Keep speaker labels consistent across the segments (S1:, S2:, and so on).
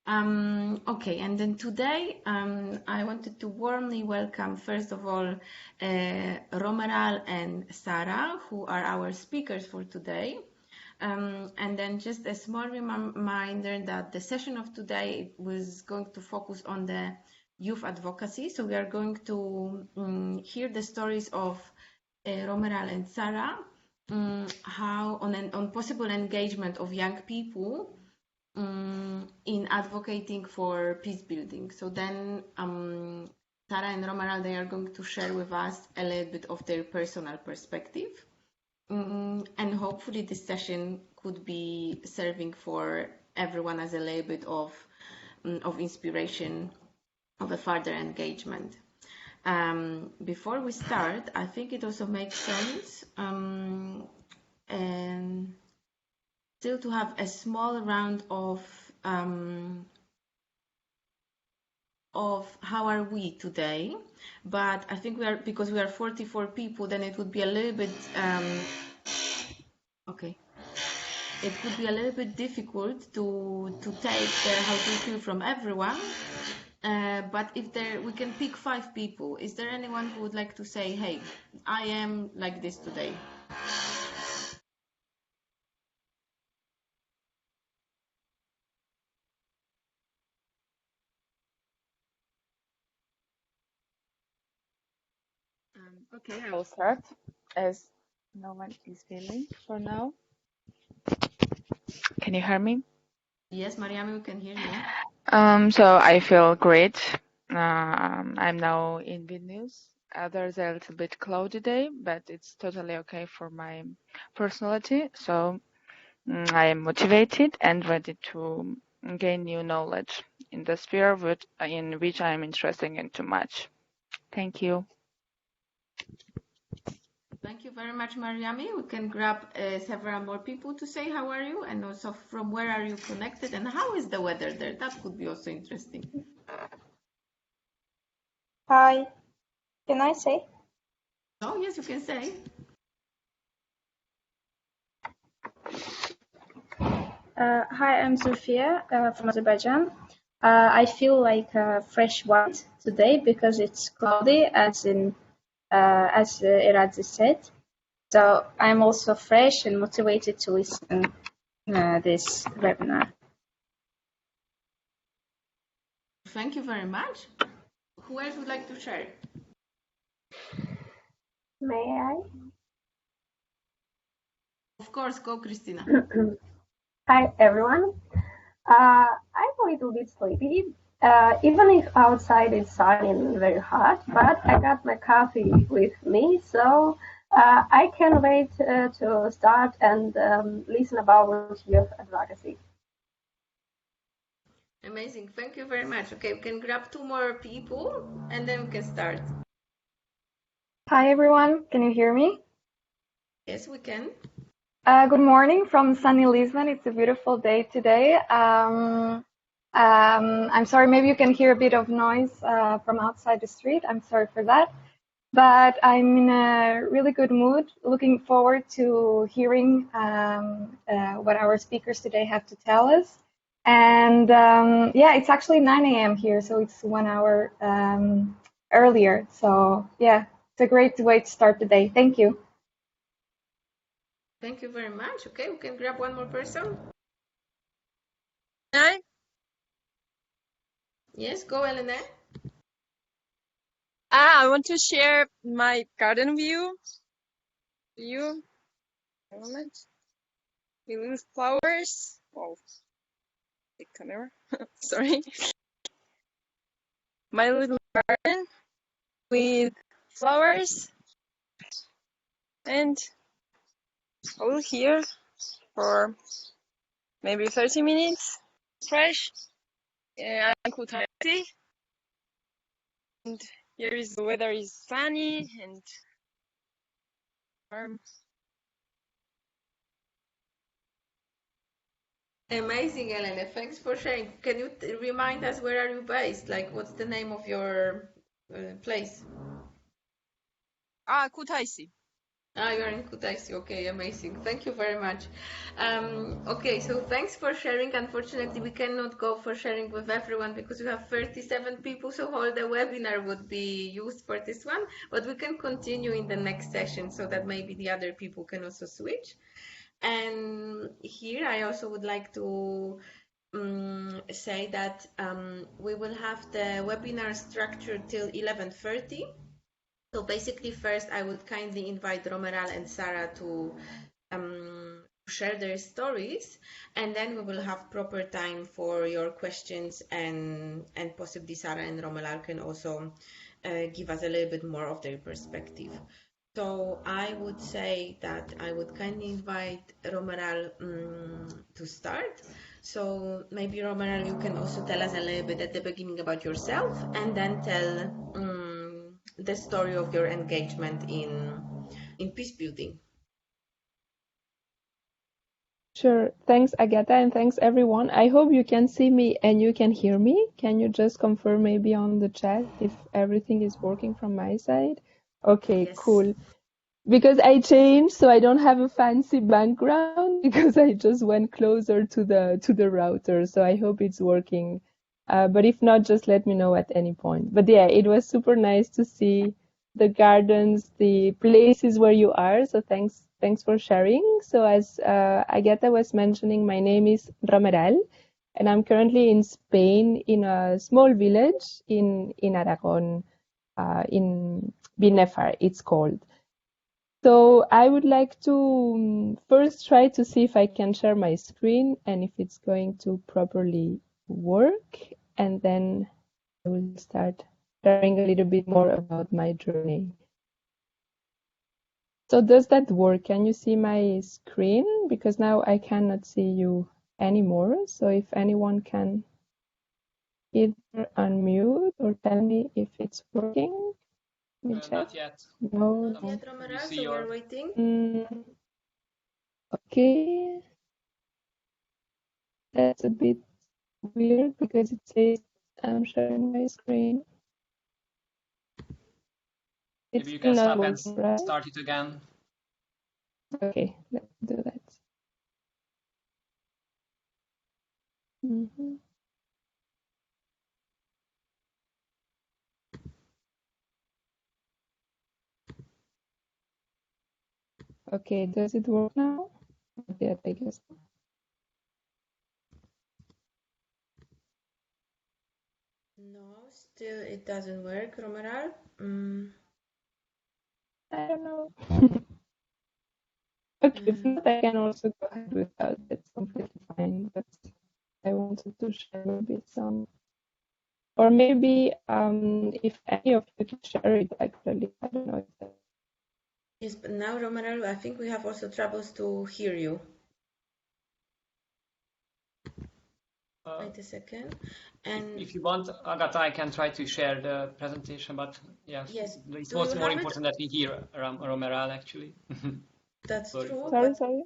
S1: Okay, and then today I wanted to warmly welcome, first of all, Romeral and Sarah, who are our speakers for today. And then just a small reminder that the session of today was going to focus on the youth advocacy. So we are going to hear the stories of Romeral and Sarah, how on possible engagement of young people in advocating for peace building. So then Sarah and Romeral, they are going to share with us a little bit of their personal perspective. And hopefully this session could be serving for everyone as a little bit of inspiration of a further engagement. Before we start, I think it also makes sense and still to have a small round of how are we today, but I think because we are 44 people, then it would be a little bit okay. It could be a little bit difficult to take the how do you feel from everyone. But if we can pick 5 people. Is there anyone who would like to say, hey, I am like this today?
S2: Okay, I will start as no one is feeling for now. Can you hear me?
S1: Yes, Mariam, we can hear you.
S2: So I feel great. I'm now in Vilnius. There's a little bit cloudy day, but it's totally okay for my personality. So I am motivated and ready to gain new knowledge in the sphere in which I am interested in too much. Thank you.
S1: Thank you very much, Mariami. We can grab several more people to say how are you, and also from where are you connected, and how is the weather there? That could be also interesting.
S3: Hi, can I say?
S1: Oh, yes, you can say.
S3: Hi, I'm Sofia from Azerbaijan. I feel like fresh white today because it's cloudy, as Iradzi said. So I'm also fresh and motivated to listen this webinar.
S1: Thank you very much. Who else would like to share?
S4: May I?
S1: Of course, go, Christina.
S4: Hi, everyone. I'm a little bit sleepy, even if outside it's sunny and very hot, but I got my coffee with me, so I can't wait to start and listen about youth advocacy.
S1: Amazing. Thank you very much. Okay, we can grab 2 more people and then we can start.
S5: Hi, everyone. Can you hear me?
S1: Yes, we can.
S5: Good morning from sunny Lisbon. It's a beautiful day today. I'm sorry, maybe you can hear a bit of noise from outside the street. I'm sorry for that. But I'm in a really good mood, looking forward to hearing what our speakers today have to tell us. And yeah, it's actually 9 a.m. here, so it's 1 hour earlier. So yeah, it's a great way to start the day. Thank you.
S1: Thank you very much. Okay, we can grab 1 more person.
S6: Hi.
S1: Yes, go, Elena.
S6: I want to share my garden view to you. A moment. With flowers. Oh, the camera. Sorry. My little garden with flowers, and I will here for maybe 30 minutes. Fresh. I'm Quintilla. And here is the weather is sunny and warm.
S1: Amazing, Elena. Thanks for sharing. Can you remind us where are you based? Like, what's the name of your place?
S6: Kutaisi.
S1: Ah, you're in Kutaisi. Okay, amazing. Thank you very much. Okay, so thanks for sharing. Unfortunately, we cannot go for sharing with everyone because we have 37 people, so all the webinar would be used for this one. But we can continue in the next session so that maybe the other people can also switch. And here I also would like to say that we will have the webinar structured till 11:30. So basically, first I would kindly invite Romeral and Sarah to share their stories, and then we will have proper time for your questions, and possibly Sarah and Romeral can also give us a little bit more of their perspective. So I would say that I would kindly invite Romeral to start. So maybe Romeral, you can also tell us a little bit at the beginning about yourself, and then tell the story of your engagement in peace building.
S7: Sure. Thanks, Agatha, and thanks, everyone. I hope you can see me and you can hear me. Can you just confirm maybe on the chat if everything is working from my side? Okay,
S1: Yes.
S7: cool. Because I changed, so I don't have a fancy background because I just went closer to the router. So I hope it's working. But if not, just let me know at any point. But yeah, it was super nice to see the gardens, the places where you are. So thanks for sharing. So as Agatha was mentioning, my name is Romeral, and I'm currently in Spain in a small village in Aragon, in Binefar, it's called. So I would like to first try to see if I can share my screen and if it's going to properly work, and then I will start sharing a little bit more about my journey. So does that work? Can you see my screen? Because now I cannot see you anymore. So if anyone can either unmute or tell me if it's working.
S8: Not yet.
S7: No,
S1: Not yet, Romeral, so we're waiting.
S7: Okay. That's a bit weird because it says I'm sharing my screen. It's
S8: Maybe you can stop and
S7: working, right?
S8: start it again.
S7: Okay, let's do that. Okay, does it work now? Not yet, I guess.
S1: No, still it doesn't work, Romeral.
S7: I don't know. Okay, if not, I can also go ahead without. That's completely fine. But I wanted to share maybe some, or maybe if any of you can share it actually. I don't know if that.
S1: Yes, but now, Romeral, I think we have also troubles to hear you. Wait a second. And
S8: if you want, Agatha, I can try to share the presentation, but yes, it's more important that we hear Romeral actually.
S1: That's true.
S7: Sorry.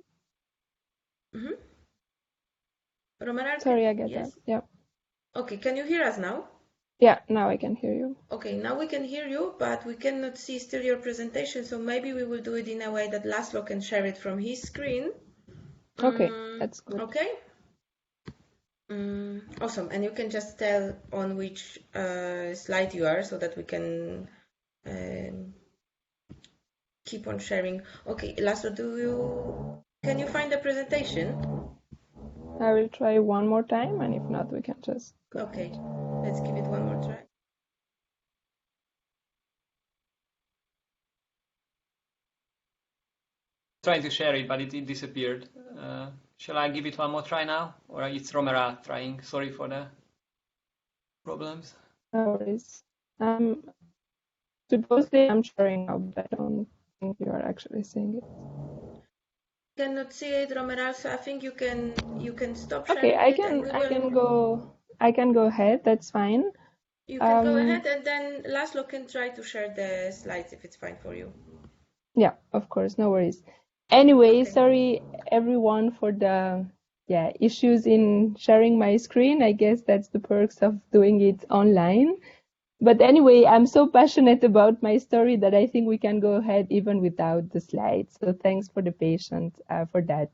S1: Romeral,
S7: sorry, I get
S1: yes?
S7: that. Yeah.
S1: Okay, can you hear us now?
S7: Yeah, now I can hear you.
S1: Okay, now we can hear you, but we cannot see still your presentation, so maybe we will do it in a way that Laszlo can share it from his screen.
S7: Okay, that's good.
S1: Okay. Awesome, and you can just tell on which slide you are so that we can keep on sharing. Okay, Laszlo, can you find the presentation?
S7: I will try one more time, and if not, we can just go.
S1: Okay, let's give it one more try.
S8: Trying to share it, but it disappeared. Shall I give it one more try now? Or it's Romeral trying? Sorry for the problems.
S7: No worries. Supposedly I'm sharing now, but I don't think you are actually seeing it.
S1: Cannot see it, Romeral, so I think you can stop sharing.
S7: Okay, I can go ahead, that's fine.
S1: You can go ahead, and then Laszlo can try to share the slides if it's fine for you.
S7: Yeah, of course, no worries. Anyway, sorry everyone for the issues in sharing my screen. I guess that's the perks of doing it online. But anyway, I'm so passionate about my story that I think we can go ahead even without the slides. So thanks for the patience for that.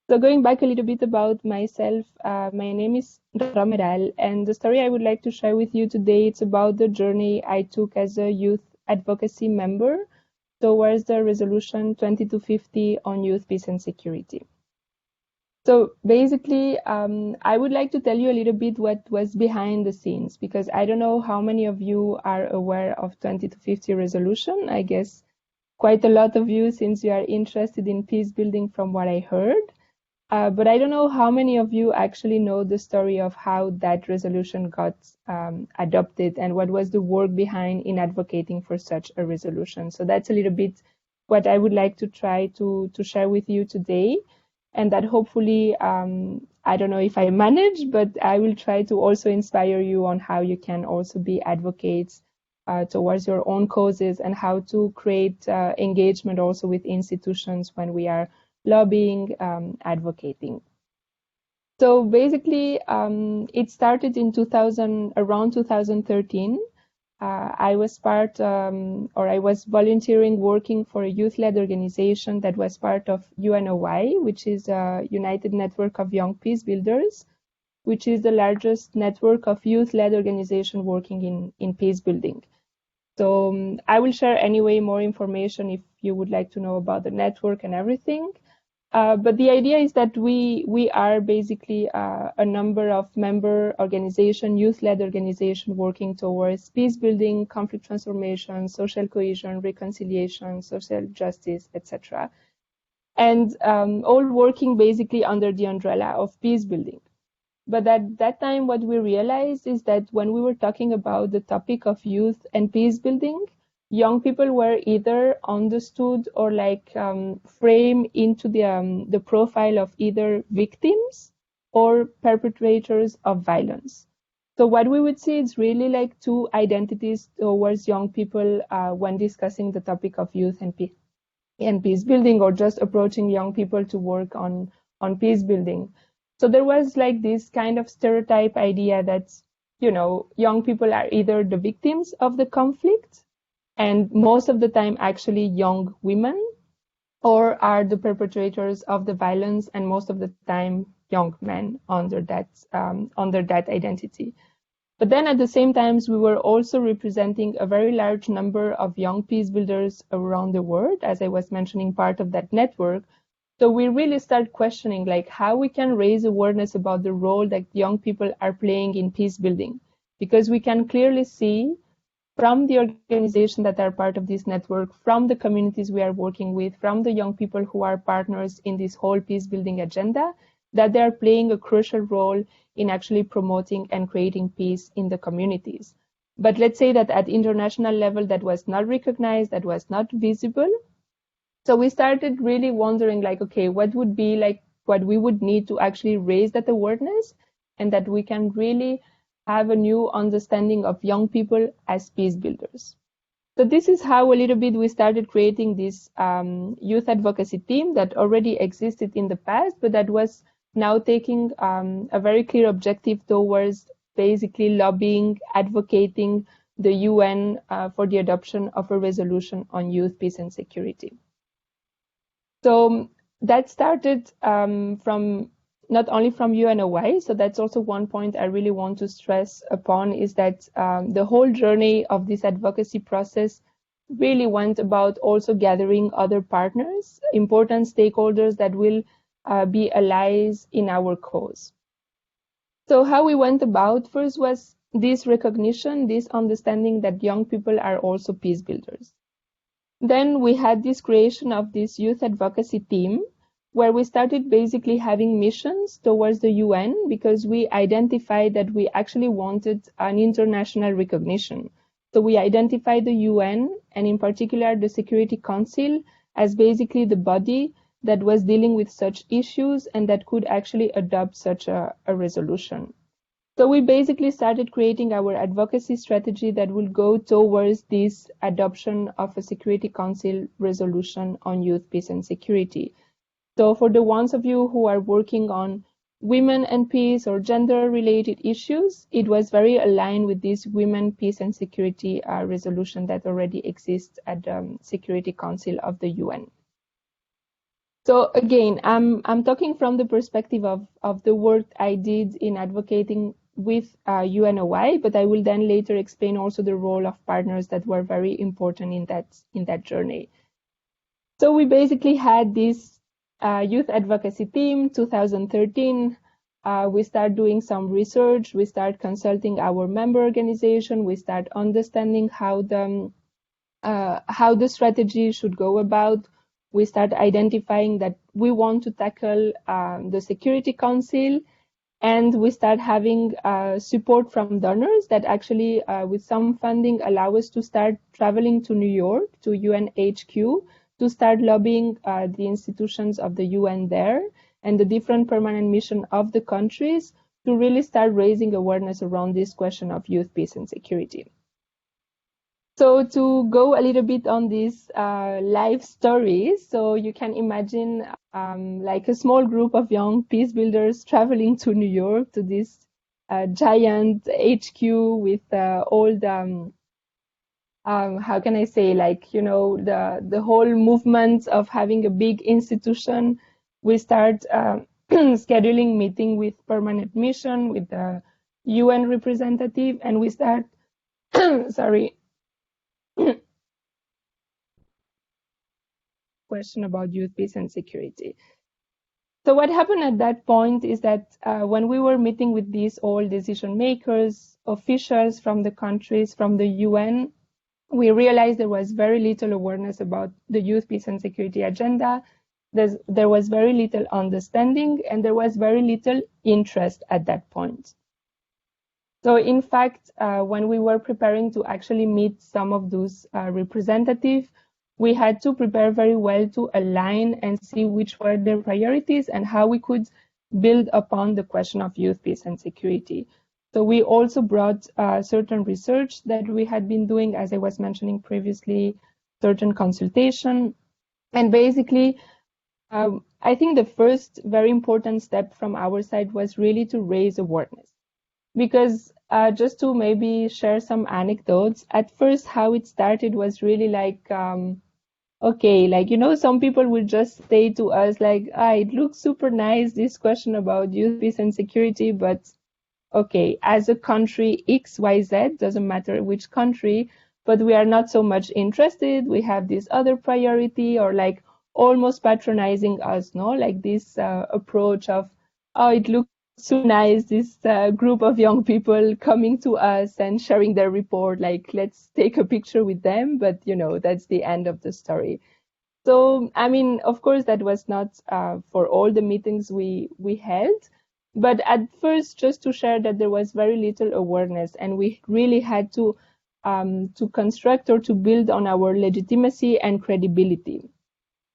S7: So going back a little bit about myself, my name is Romeral, and the story I would like to share with you today, it's about the journey I took as a youth advocacy member towards the resolution 2250 on youth peace and security. So basically, I would like to tell you a little bit what was behind the scenes, because I don't know how many of you are aware of 2250 resolution. I guess quite a lot of you, since you are interested in peace building from what I heard. But I don't know how many of you actually know the story of how that resolution got adopted and what was the work behind in advocating for such a resolution. So that's a little bit what I would like to try to share with you today. And that hopefully, I don't know if I manage, but I will try to also inspire you on how you can also be advocates towards your own causes and how to create engagement also with institutions when we are lobbying, advocating. So basically, it started in around 2013. I was I was volunteering working for a youth-led organization that was part of UNOY, which is a United Network of Young Peacebuilders, which is the largest network of youth-led organization working in peace building. So I will share anyway more information if you would like to know about the network and everything. But the idea is that we are basically a number of member organization, youth-led organization working towards peace building, conflict transformation, social cohesion, reconciliation, social justice, etc. And all working basically under the umbrella of peace building. But at that time, what we realized is that when we were talking about the topic of youth and peace building, young people were either understood or framed into the profile of either victims or perpetrators of violence. So what we would see is really like two identities towards young people when discussing the topic of youth and peace building, or just approaching young people to work on peace building. So there was like this kind of stereotype idea that, young people are either the victims of the conflict, and most of the time actually young women, or are the perpetrators of the violence, and most of the time young men under that identity. But then at the same time, we were also representing a very large number of young peace builders around the world, as I was mentioning, part of that network. So we really start questioning like how we can raise awareness about the role that young people are playing in peace building, because we can clearly see from the organization that are part of this network, from the communities we are working with, from the young people who are partners in this whole peace building agenda, that they are playing a crucial role in actually promoting and creating peace in the communities. But let's say that at international level, that was not recognized, that was not visible. So we started really wondering like, okay, what would be like what we would need to actually raise that awareness, and that we can really have a new understanding of young people as peace builders. So this is how a little bit we started creating this youth advocacy team that already existed in the past, but that was now taking a very clear objective towards basically lobbying, advocating the UN for the adoption of a resolution on youth, peace and security. So that started from not only from UNOY, so that's also one point I really want to stress upon, is that the whole journey of this advocacy process really went about also gathering other partners, important stakeholders that will be allies in our cause. So how we went about first was this recognition, this understanding that young people are also peace builders. Then we had this creation of this youth advocacy team, where we started basically having missions towards the UN, because we identified that we actually wanted an international recognition. So we identified the UN, and in particular the Security Council, as basically the body that was dealing with such issues and that could actually adopt such a resolution. So we basically started creating our advocacy strategy that will go towards this adoption of a Security Council resolution on youth, peace and security. So for the ones of you who are working on women and peace or gender-related issues, it was very aligned with this Women, Peace and Security resolution that already exists at the Security Council of the UN. So again, I'm talking from the perspective of the work I did in advocating with UNOY, but I will then later explain also the role of partners that were very important in that journey. So we basically had this youth advocacy team, 2013. We start doing some research. We start consulting our member organization. We start understanding how the strategy should go about. We start identifying that we want to tackle the Security Council, and we start having support from donors that actually, with some funding, allow us to start traveling to New York, to UNHQ, to start lobbying the institutions of the UN there and the different permanent mission of the countries to really start raising awareness around this question of youth, peace and security. So to go a little bit on this life story, so you can imagine like a small group of young peace builders traveling to New York, to this giant HQ with all the how can I say, like, you know, the whole movement of having a big institution. We start scheduling meeting with permanent mission, with the UN representative, and we start, sorry, question about youth, peace and security. So what happened at that point is that when we were meeting with these all decision makers, officials from the countries, from the UN, we realized there was very little awareness about the youth, peace and security agenda. There was very little understanding, and there was very little interest at that point. So in fact, when we were preparing to actually meet some of those representatives, we had to prepare very well to align and see which were their priorities and how we could build upon the question of youth, peace and security. So we also brought certain research that we had been doing, as I was mentioning previously, certain consultation. And basically, I think the first very important step from our side was really to raise awareness. Because just to maybe share some anecdotes, at first how it started was really like, okay, like, you know, some people will just say to us like, it looks super nice, this question about youth, peace and security, but okay, as a country X, Y, Z, doesn't matter which country, but we are not so much interested. We have this other priority, or like almost patronizing us, no? Like this approach of, oh, it looks so nice, this group of young people coming to us and sharing their report, like, let's take a picture with them, but you know, that's the end of the story. So, I mean, of course, that was not for all the meetings we held. But at first, just to share that there was very little awareness, and we really had to construct or to build on our legitimacy and credibility.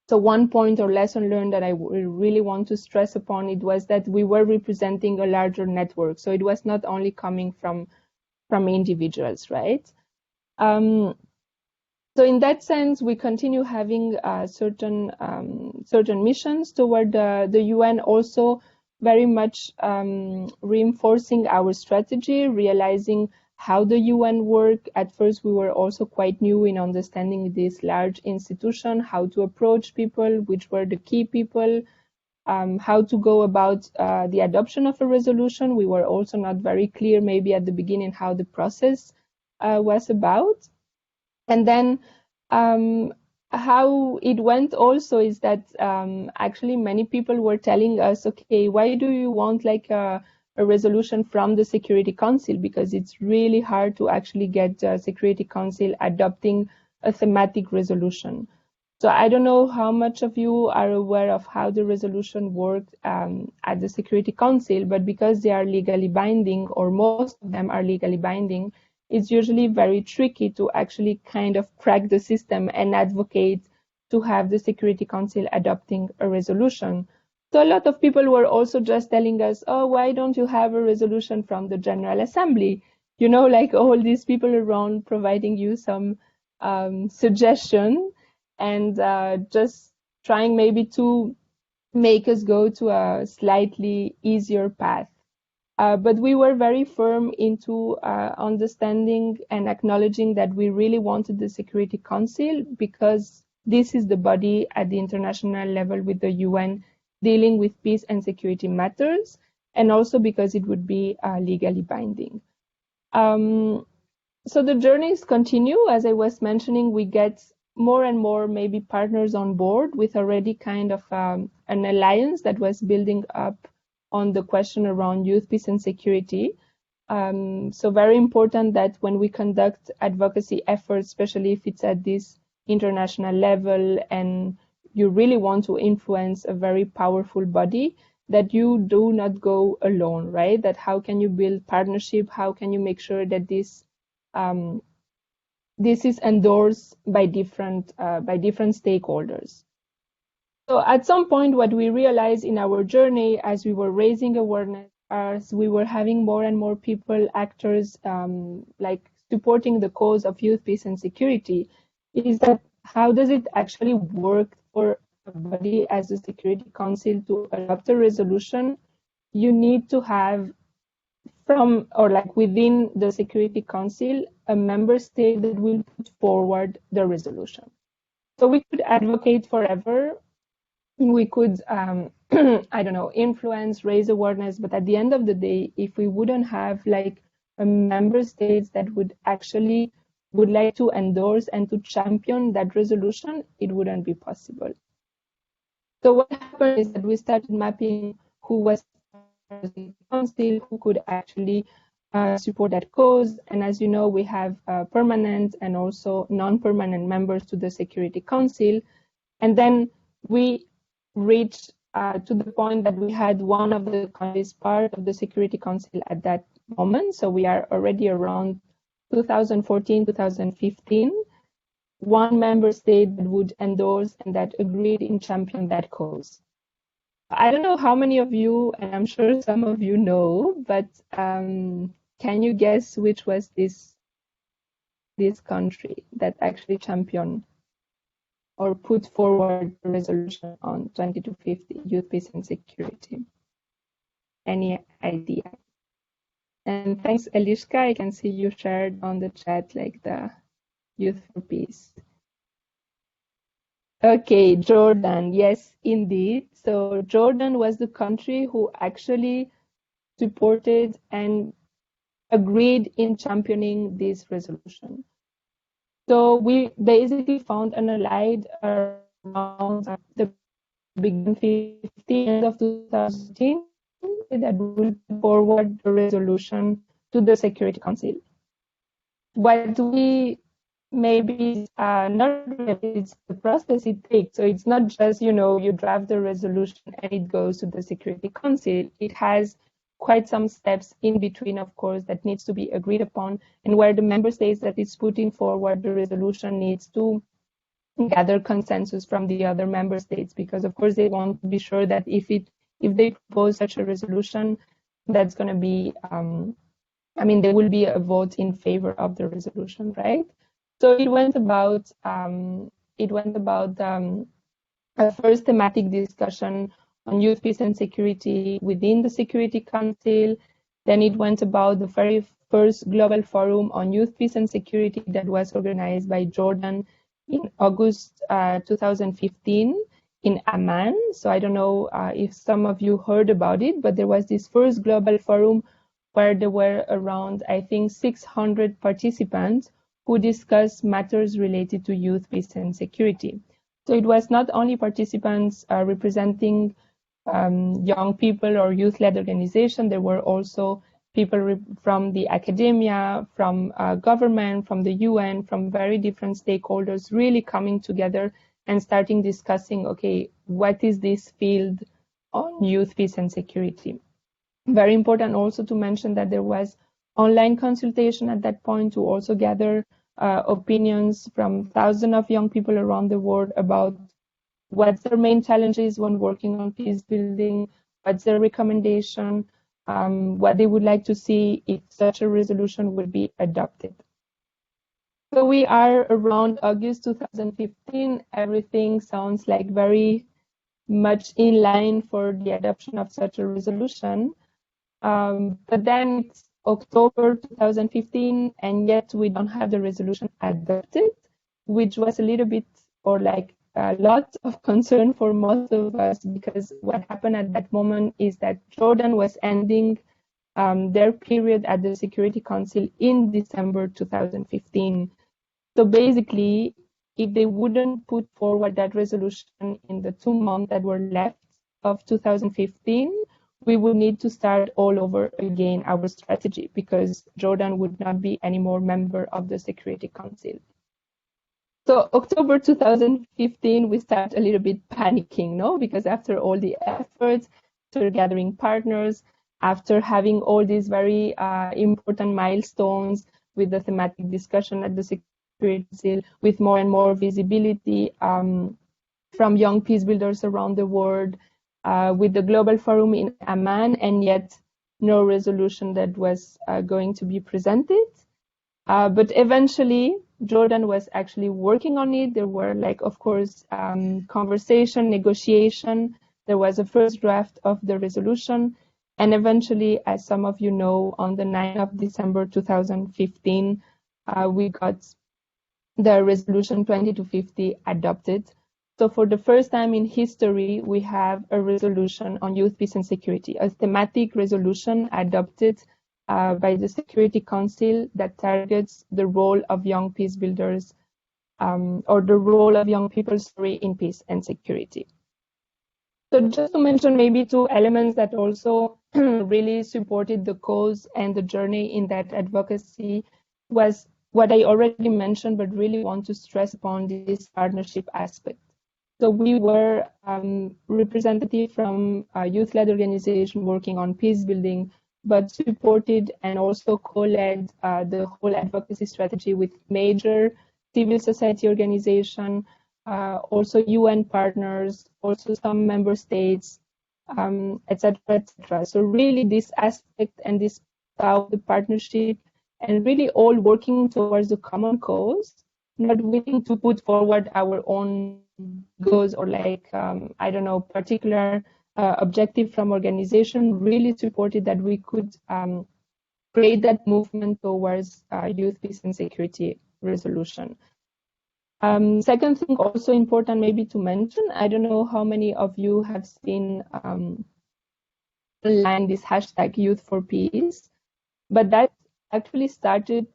S7: So one point or lesson learned that I really want to stress upon, it was that we were representing a larger network. So it was not only coming from individuals, right? So in that sense, we continue having certain missions toward the UN, also very much reinforcing our strategy, realizing how the UN work. At first, we were also quite new in understanding this large institution, how to approach people, which were the key people, how to go about the adoption of a resolution. We were also not very clear maybe at the beginning how the process was about. And then how it went also is that actually many people were telling us, okay, why do you want like a resolution from the Security Council? Because it's really hard to actually get the Security Council adopting a thematic resolution. So I don't know how much of you are aware of how the resolution worked at the Security Council, but because they are legally binding, or most of them are legally binding, it's usually very tricky to actually kind of crack the system and advocate to have the Security Council adopting a resolution. So a lot of people were also just telling us, oh, why don't you have a resolution from the General Assembly? You know, like all these people around providing you some suggestion and just trying maybe to make us go to a slightly easier path. But we were very firm into understanding and acknowledging that we really wanted the Security Council because this is the body at the international level with the UN dealing with peace and security matters, and also because it would be legally binding. So the journeys continue. As I was mentioning, we get more and more maybe partners on board with already kind of an alliance that was building up on the question around youth, peace and security. So very important that when we conduct advocacy efforts, especially if it's at this international level and you really want to influence a very powerful body, that you do not go alone, right? That how can you build partnership? How can you make sure that this is endorsed by different stakeholders? So at some point, what we realized in our journey, as we were raising awareness, as we were having more and more people, actors, like supporting the cause of youth, peace, and security, is that how does it actually work for a body as the Security Council to adopt a resolution? You need to have within the Security Council, a member state that will put forward the resolution. So we could advocate forever. We could, I don't know, influence, raise awareness, but at the end of the day, if we wouldn't have like a member states that would like to endorse and to champion that resolution, it wouldn't be possible. So what happened is that we started mapping who was the council, who could actually support that cause. And as you know, we have permanent and also non-permanent members to the Security Council. And then we reached to the point that we had one of the countries part of the Security Council at that moment. So we are already around 2014, 2015. One member state that would endorse and that agreed in champion that cause. I don't know how many of you, and I'm sure some of you know, but can you guess which was this country that actually championed or put forward a resolution on 2250, youth, peace and security? Any idea? And thanks, Eliska. I can see you shared on the chat like the Youth for Peace. Okay, Jordan. Yes, indeed. So Jordan was the country who actually supported and agreed in championing this resolution. So we basically found an allied around the beginning 15th of 2015 that will forward the resolution to the Security Council. What we maybe not really, it's the process it takes. So it's not just, you draft the resolution and it goes to the Security Council. It has quite some steps in between, of course, that needs to be agreed upon, and where the member states that is putting forward the resolution needs to gather consensus from the other member states, because of course they want to be sure that if they propose such a resolution, that's going to be, there will be a vote in favor of the resolution, right? So it went about a first thematic discussion on youth, peace and security within the Security Council. Then it went about the very first global forum on youth, peace and security that was organized by Jordan in August 2015 in Amman. So I don't know if some of you heard about it, but there was this first global forum where there were around, I think, 600 participants who discussed matters related to youth, peace and security. So it was not only participants representing young people or youth-led organizations, there were also people from the academia, from government, from the UN, from very different stakeholders really coming together and starting discussing, okay, what is this field on youth, peace and security? Very important also to mention that there was online consultation at that point to also gather opinions from thousands of young people around the world about what's their main challenges when working on peace building, what's their recommendation, what they would like to see if such a resolution would be adopted. So we are around August 2015. Everything sounds like very much in line for the adoption of such a resolution. But then it's October 2015, and yet we don't have the resolution adopted, which was a little bit, or like a lot of concern for most of us, because what happened at that moment is that Jordan was ending their period at the Security Council in December 2015. So basically, if they wouldn't put forward that resolution in the 2 months that were left of 2015, we would need to start all over again our strategy, because Jordan would not be anymore member of the Security Council. So October 2015, we start a little bit panicking, no? Because after all the efforts, after gathering partners, after having all these very important milestones with the thematic discussion at the Security Council, with more and more visibility from young peace builders around the world, with the Global Forum in Amman, and yet no resolution that was going to be presented. But eventually, Jordan was actually working on it. There were, like, of course, conversation, negotiation. There was a first draft of the resolution. And eventually, as some of you know, on the 9th of December 2015, we got the resolution 2250 adopted. So for the first time in history, we have a resolution on youth, peace, and security, a thematic resolution adopted by the Security Council that targets the role of young peace builders, or the role of young people, in peace and security. So just to mention maybe 2 elements that also really supported the cause and the journey in that advocacy was what I already mentioned, but really want to stress upon this partnership aspect. So we were representative from a youth-led organization working on peace building, but supported and also co-led the whole advocacy strategy with major civil society organizations, also UN partners, also some member states, etc., etc. So really this aspect and this about the partnership, and really all working towards a common cause, not willing to put forward our own goals or like, I don't know, particular objective from organization, really supported that we could create that movement towards youth, peace, and security resolution. Second thing also important maybe to mention, I don't know how many of you have seen online this hashtag Youth for Peace, but that actually started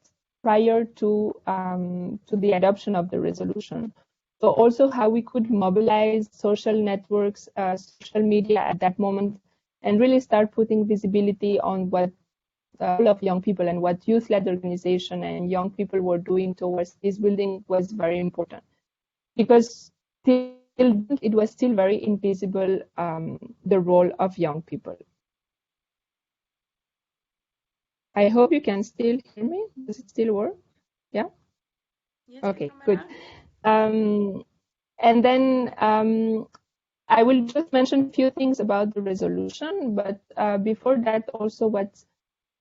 S7: prior to the adoption of the resolution. So also how we could mobilize social networks, social media at that moment, and really start putting visibility on what all of young people and what youth-led organization and young people were doing towards peace building was very important, because it was still very invisible, the role of young people. I hope you can still hear me. Does it still work? Yeah?
S1: Yes,
S7: okay, good. And then I will just mention a few things about the resolution, but before that, also what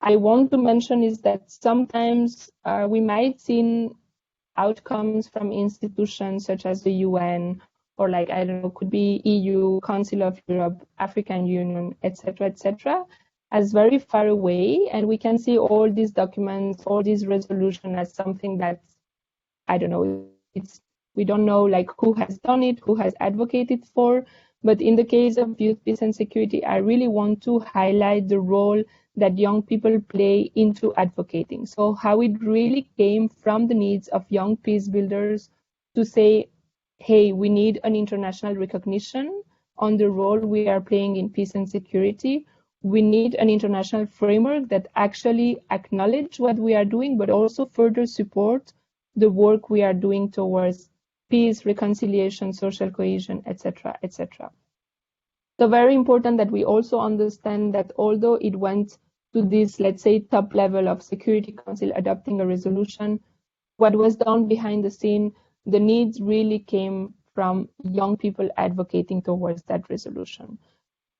S7: I want to mention is that sometimes we might see outcomes from institutions such as the UN, or like, I don't know, could be EU, Council of Europe, African Union, etc., as very far away, and we can see all these documents, all these resolutions as something that, I don't know, we don't know like who has done it, who has advocated for. But in the case of youth, peace, and security, I really want to highlight the role that young people play into advocating. So how it really came from the needs of young peace builders to say, hey, we need an international recognition on the role we are playing in peace and security. We need an international framework that actually acknowledge what we are doing, but also further support the work we are doing towards peace, reconciliation, social cohesion, etc., etc. So very important that we also understand that although it went to this, let's say, top level of Security Council adopting a resolution, what was done behind the scene, the needs really came from young people advocating towards that resolution.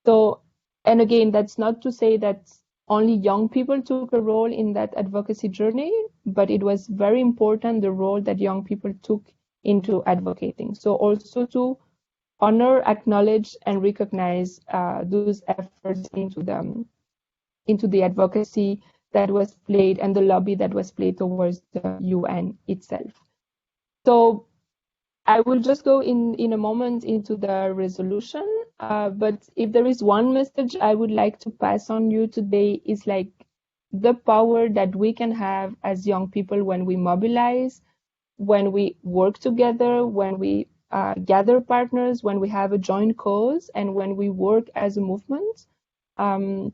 S7: So, and again, that's not to say that only young people took a role in that advocacy journey, but it was very important the role that young people took into advocating. So also to honor, acknowledge, and recognize those efforts into the advocacy that was played and the lobby that was played towards the UN itself. So I will just go in a moment into the resolution, but if there is one message I would like to pass on you today is like the power that we can have as young people when we mobilize, when we work together, when we gather partners, when we have a joint cause, and when we work as a movement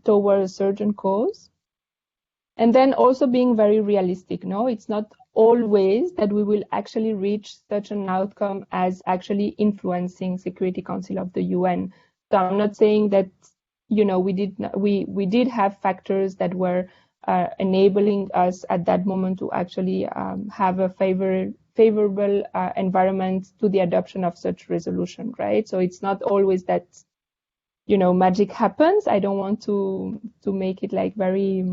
S7: toward a certain cause. And then also being very realistic, no? It's not always that we will actually reach such an outcome as actually influencing Security Council of the UN. So I'm not saying that, you know, we did have factors that were enabling us at that moment to actually have a favorable environment to the adoption of such resolution, right? So it's not always that, you know, magic happens. I don't want to make it like very,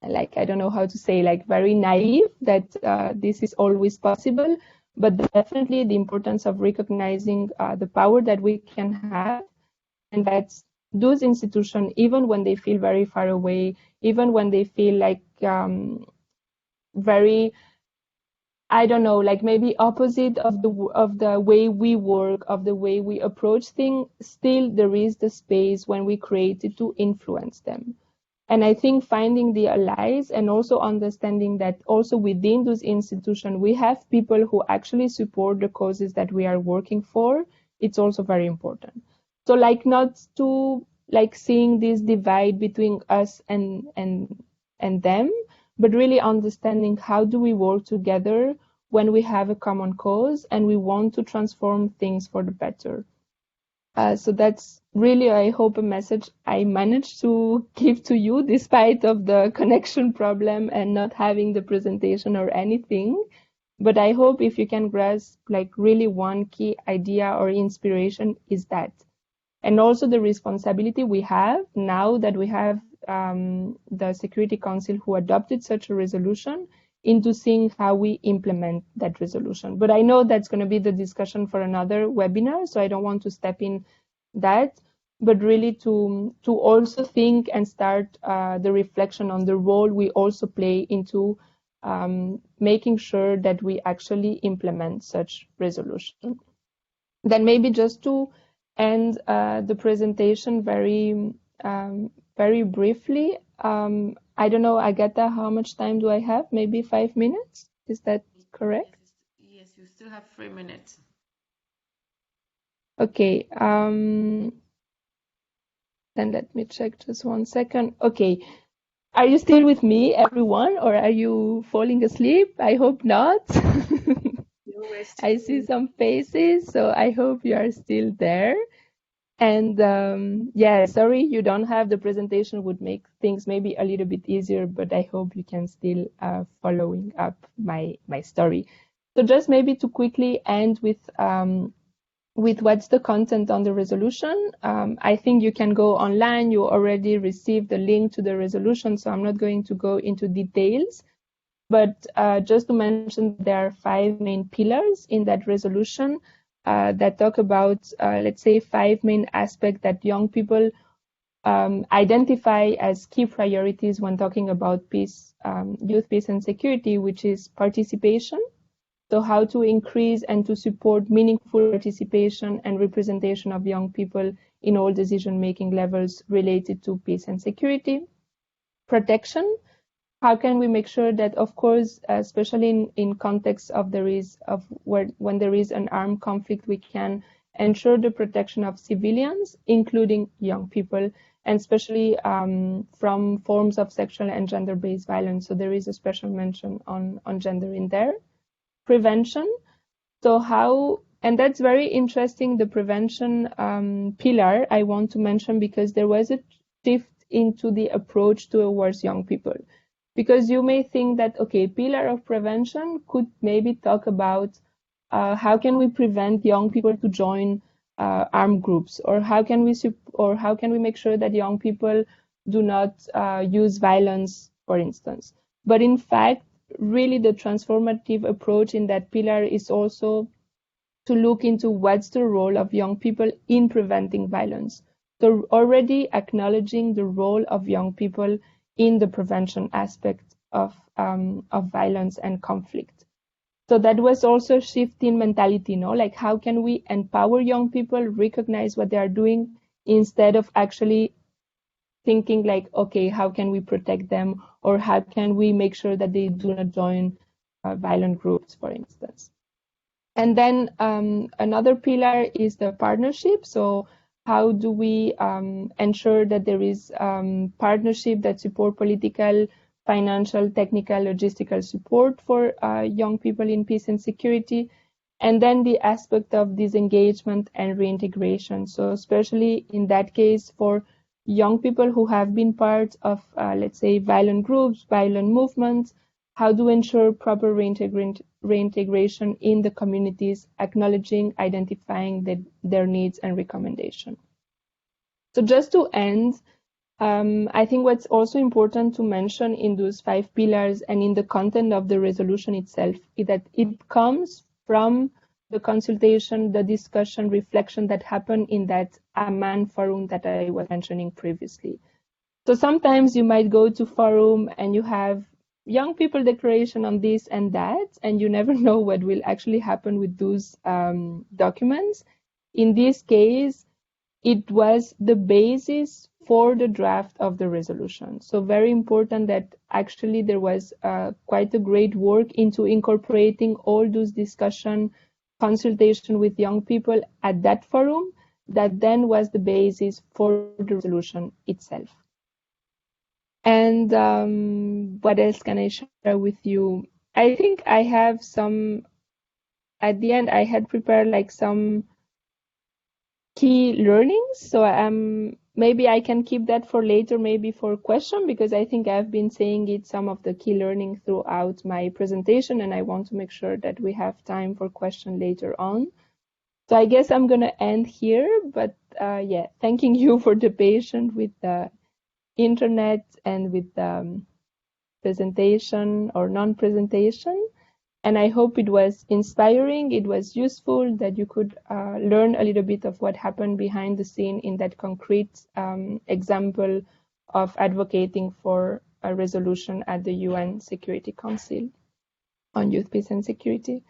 S7: like, I don't know how to say, like very naive that this is always possible, but definitely the importance of recognizing the power that we can have, and that those institutions, even when they feel very far away, even when they feel like very, I don't know, like maybe opposite of the way we work, of the way we approach things, still there is the space when we create it to influence them. And I think finding the allies and also understanding that also within those institutions, we have people who actually support the causes that we are working for. It's also very important. So like not to like seeing this divide between us and them, but really understanding how do we work together when we have a common cause and we want to transform things for the better. So that's really, I hope, a message I managed to give to you despite of the connection problem and not having the presentation or anything. But I hope if you can grasp like really one key idea or inspiration is that. And also the responsibility we have now that we have the Security Council who adopted such a resolution into seeing how we implement that resolution. But I know that's going to be the discussion for another webinar, so I don't want to step in that, but really to also think and start the reflection on the role we also play into making sure that we actually implement such resolution. Then maybe just to end the presentation very briefly, I don't know, Agatha, how much time do I have? Maybe 5 minutes? Is that correct?
S1: Yes, you still have 3 minutes.
S7: Okay. Then let me check just 1 second. Okay. Are you still with me, everyone, or are you falling asleep? I hope not. I see some faces, so I hope you are still there. And yeah, sorry you don't have the presentation, would make things maybe a little bit easier, but I hope you can still following up my story. So just maybe to quickly end with what's the content on the resolution. I think you can go online. You already received the link to the resolution, so I'm not going to go into details. But just to mention, there are 5 main pillars in that resolution that talk about, let's say, 5 main aspects that young people identify as key priorities when talking about peace, youth, peace, and security, which is participation. So how to increase and to support meaningful participation and representation of young people in all decision-making levels related to peace and security. Protection. How can we make sure that, of course, especially in context of when there is an armed conflict, we can ensure the protection of civilians, including young people, and especially from forms of sexual and gender-based violence. So there is a special mention on gender in there. Prevention. So how, and that's very interesting, the prevention pillar I want to mention, because there was a shift into the approach towards young people. Because you may think that, okay, pillar of prevention could maybe talk about how can we prevent young people to join armed groups, or how can we make sure that young people do not use violence, for instance. But in fact, really the transformative approach in that pillar is also to look into what's the role of young people in preventing violence. So already acknowledging the role of young people in the prevention aspect of violence and conflict. So that was also a shift in mentality, no? Like, how can we empower young people, recognize what they are doing, instead of actually thinking like, okay, how can we protect them, or how can we make sure that they do not join violent groups, for instance. And then another pillar is the partnership. So how do we ensure that there is partnership that support political, financial, technical, logistical support for young people in peace and security? And then the aspect of disengagement and reintegration. So especially in that case for young people who have been part of, let's say, violent groups, violent movements, how to ensure proper reintegration in the communities, acknowledging, identifying their needs and recommendations. So just to end, I think what's also important to mention in those 5 pillars and in the content of the resolution itself is that it comes from the consultation, the discussion, reflection that happened in that Amman forum that I was mentioning previously. So sometimes you might go to forum and you have young people declaration on this and that, and you never know what will actually happen with those documents. In this case, it was the basis for the draft of the resolution. So very important that actually there was quite a great work into incorporating all those discussion, consultation with young people at that forum, that then was the basis for the resolution itself. And what else can I share with you? I think I have some, at the end, I had prepared like some key learnings. So maybe I can keep that for later, maybe for question, because I think I've been saying it, some of the key learning throughout my presentation, and I want to make sure that we have time for question later on. So I guess I'm going to end here, but yeah, thanking you for the patience with the internet and with the presentation or non-presentation. And I hope it was inspiring, it was useful, that you could learn a little bit of what happened behind the scene in that concrete example of advocating for a resolution at the UN Security Council on youth, peace and security.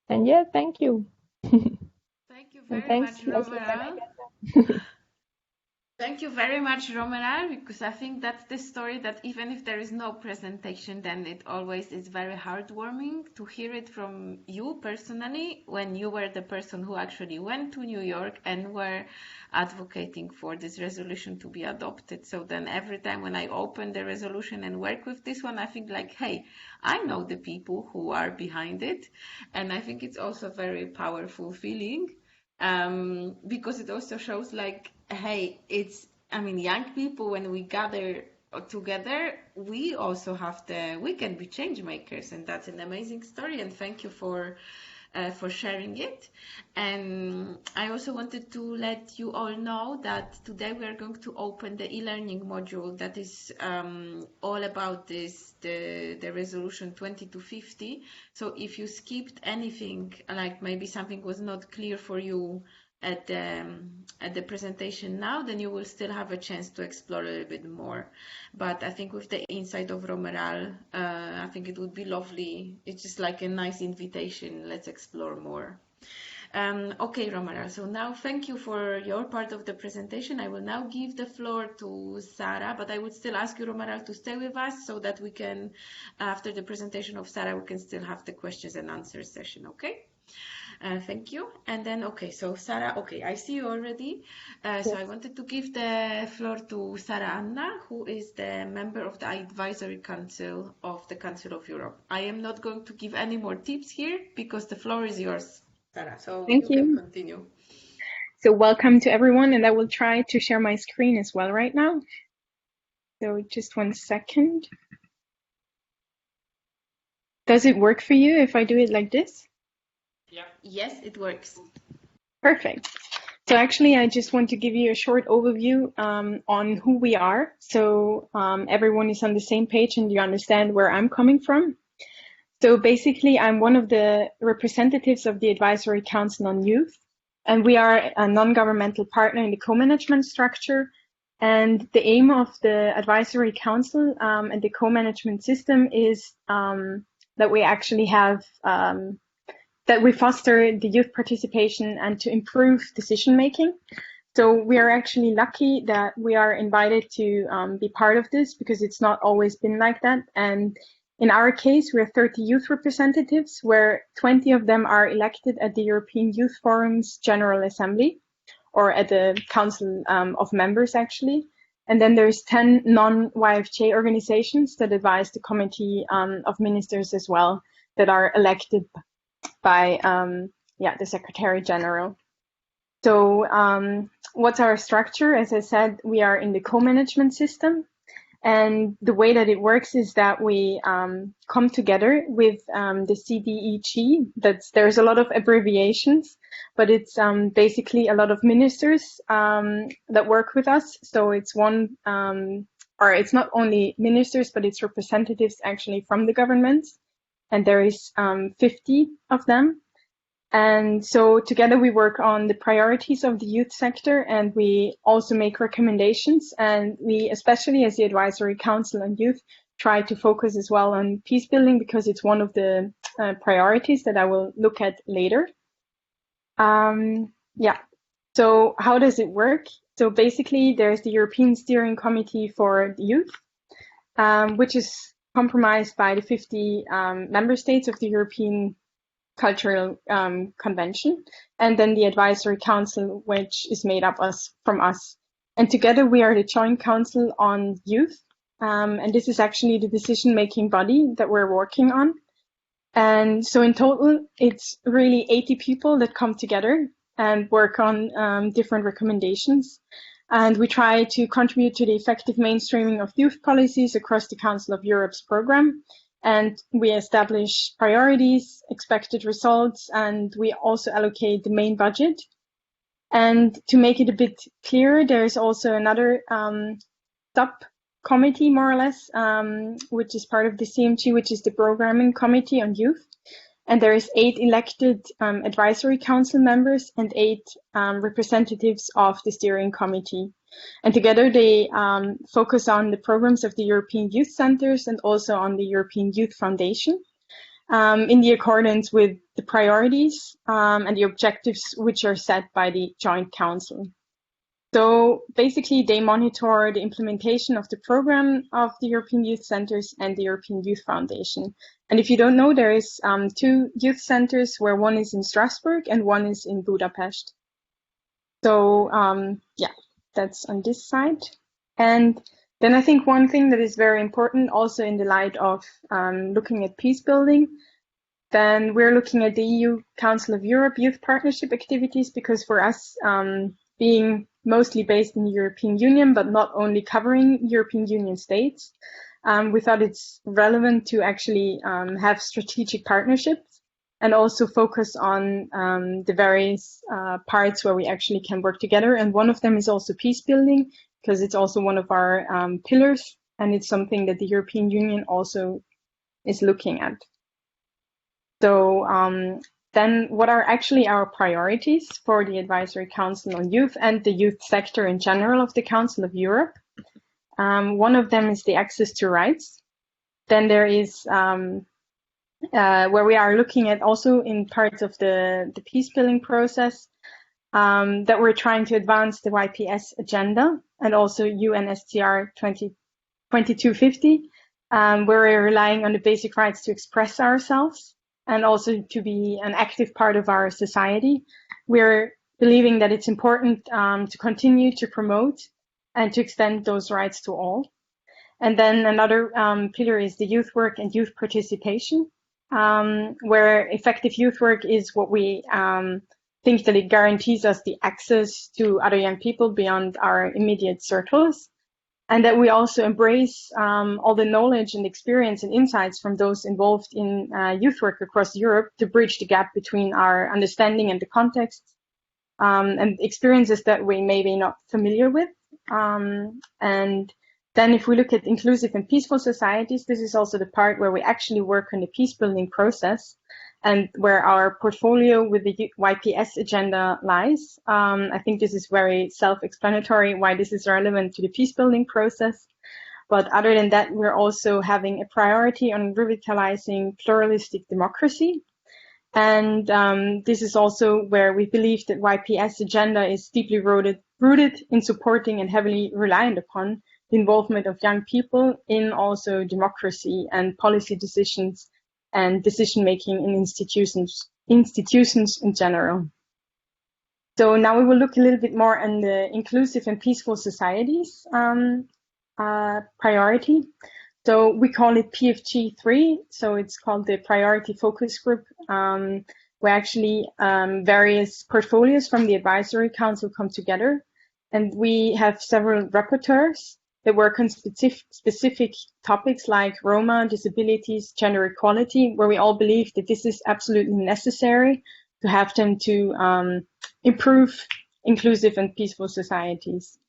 S7: And yeah, thank you.
S1: Thank you very much, Romeral. Thank you very much, Romeral, because I think that's the story that even if there is no presentation, then it always is very heartwarming to hear it from you personally, when you were the person who actually went to New York and were advocating for this resolution to be adopted. So then every time when I open the resolution and work with this one, I think like, hey, I know the people who are behind it. And I think it's also a very powerful feeling. Because it also shows like, hey, young people, when we gather together, we also we can be change makers, and that's an amazing story, and thank you for sharing it. And I also wanted to let you all know that today we are going to open the e-learning module that is all about the resolution 2250. So if you skipped anything, like maybe something was not clear for you at the presentation now, then you will still have a chance to explore a little bit more. But I think with the insight of Romeral, I think it would be lovely. It's just like a nice invitation. Let's explore more. Okay, Romeral. So now thank you for your part of the presentation. I will now give the floor to Sarah, but I would still ask you, Romeral, to stay with us so that we can, after the presentation of Sarah, we can still have the questions and answers session, okay? Thank you. And then, okay, so Sarah, okay, I see you already. So I wanted to give the floor to Sarah Anna, who is the member of the Advisory Council of the Council of Europe. I am not going to give any more tips here because the floor is yours, Sarah. So
S9: Thank you.
S1: Can continue.
S9: So welcome to everyone, and I will try to share my screen as well right now. So just 1 second. Does it work for you if I do it like this?
S1: Yeah. Yes, it works.
S9: Perfect. So actually, I just want to give you a short overview on who we are. So everyone is on the same page and you understand where I'm coming from. So basically, I'm one of the representatives of the Advisory Council on Youth, and we are a non-governmental partner in the co-management structure. And the aim of the Advisory Council and the co-management system is that we actually have that we foster the youth participation and to improve decision making. So we are actually lucky that we are invited to be part of this, because it's not always been like that. And in our case, we are 30 youth representatives, where 20 of them are elected at the European Youth Forum's General Assembly, or at the Council of Members, actually. And then there's 10 non-YFJ organizations that advise the Committee of Ministers as well, that are elected by the Secretary General. So what's our structure? As I said, we are in the co-management system. And the way that it works is that we come together with the CDEG. There's a lot of abbreviations, but it's basically a lot of ministers that work with us. So it's it's not only ministers, but it's representatives actually from the government. And there is 50 of them. And so together we work on the priorities of the youth sector, and we also make recommendations. And we, especially as the Advisory Council on Youth, try to focus as well on peace building, because it's one of the priorities that I will look at later. So how does it work? So basically there's the European Steering Committee for the Youth, which is comprised by the 50 member states of the European Cultural Convention, and then the Advisory Council, which is made up from us. And together we are the Joint Council on Youth, and this is actually the decision-making body that we're working on. And so in total, it's really 80 people that come together and work on different recommendations. And we try to contribute to the effective mainstreaming of youth policies across the Council of Europe's program. And we establish priorities, expected results, and we also allocate the main budget. And to make it a bit clearer, there's also another subcommittee, more or less, which is part of the CMG, which is the Programming Committee on Youth. And there is 8 elected Advisory Council members and 8 representatives of the Steering Committee. And together they focus on the programs of the European Youth Centers and also on the European Youth Foundation in the accordance with the priorities and the objectives which are set by the Joint Council. So basically they monitor the implementation of the program of the European Youth Centers and the European Youth Foundation. And if you don't know, there is 2 youth centers, where one is in Strasbourg and one is in Budapest. So that's on this side. And then I think one thing that is very important also in the light of looking at peace building, then we're looking at the EU Council of Europe youth partnership activities, because for us, being mostly based in the European Union, but not only covering European Union states, we thought it's relevant to actually have strategic partnerships and also focus on the various parts where we actually can work together. And one of them is also peace building, because it's also one of our pillars, and it's something that the European Union also is looking at. So then what are actually our priorities for the Advisory Council on Youth and the youth sector in general of the Council of Europe? One of them is the access to rights. Then there is where we are looking at also in parts of the peace building process, that we're trying to advance the YPS agenda and also UNSTR 2250, where we're relying on the basic rights to express ourselves and also to be an active part of our society. We're believing that it's important to continue to promote and to extend those rights to all. And then another pillar is the youth work and youth participation, where effective youth work is what we think that it guarantees us the access to other young people beyond our immediate circles, and that we also embrace all the knowledge and experience and insights from those involved in youth work across Europe to bridge the gap between our understanding and the context and experiences that we may be not familiar with. And Then if we look at inclusive and peaceful societies, this is also the part where we actually work on the peace building process and where our portfolio with the YPS agenda lies. I think this is very self-explanatory why this is relevant to the peace building process. But other than that, we're also having a priority on revitalizing pluralistic democracy. And this is also where we believe that YPS agenda is deeply rooted in supporting and heavily reliant upon the involvement of young people in also democracy and policy decisions and decision-making in institutions in general. So now we will look a little bit more on the inclusive and peaceful societies priority. So we call it PFG3. So it's called the Priority Focus Group, where actually various portfolios from the Advisory Council come together. And we have several rapporteurs that work on specific topics like Roma, disabilities, gender equality, where we all believe that this is absolutely necessary to have them to improve inclusive and peaceful societies.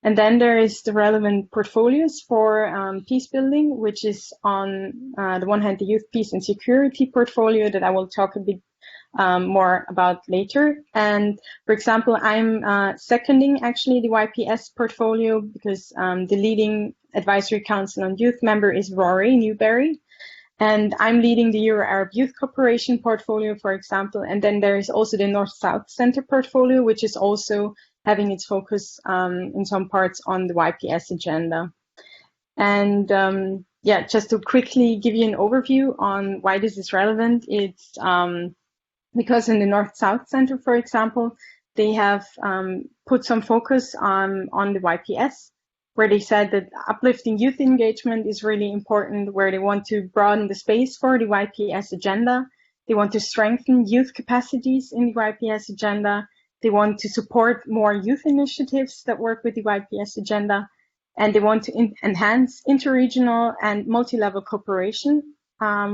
S9: And then there is the relevant portfolios for peace building, which is on the one hand, the youth peace and security portfolio that I will talk a bit more about later. And for example, I'm seconding actually the YPS portfolio because the leading advisory council on youth member is Rory Newberry. And I'm leading the Euro-Arab Youth Cooperation portfolio, for example. And then there is also the North-South Center portfolio, which is also having its focus in some parts on the YPS agenda. And yeah, just to quickly give you an overview on why this is relevant, it's because in the North-South Center, for example, they have put some focus on the YPS, where they said that uplifting youth engagement is really important, where they want to broaden the space for the YPS agenda. They want to strengthen youth capacities in the YPS agenda. They want to support more youth initiatives that work with the YPS agenda. And they want to enhance interregional and multi-level cooperation,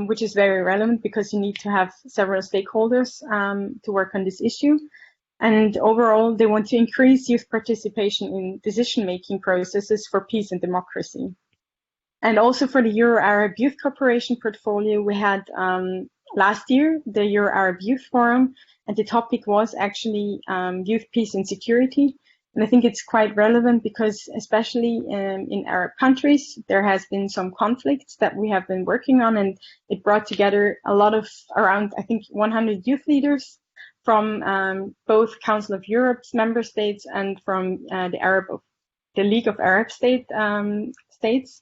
S9: which is very relevant because you need to have several stakeholders to work on this issue. And overall, they want to increase youth participation in decision-making processes for peace and democracy. And also for the Euro-Arab Youth Cooperation portfolio, we had last year the Euro-Arab Youth Forum, and the topic was actually youth peace and security. And I think it's quite relevant because especially in Arab countries, there has been some conflicts that we have been working on, and it brought together a lot of around, I think, 100 youth leaders from both Council of Europe's member states and from the League of Arab States.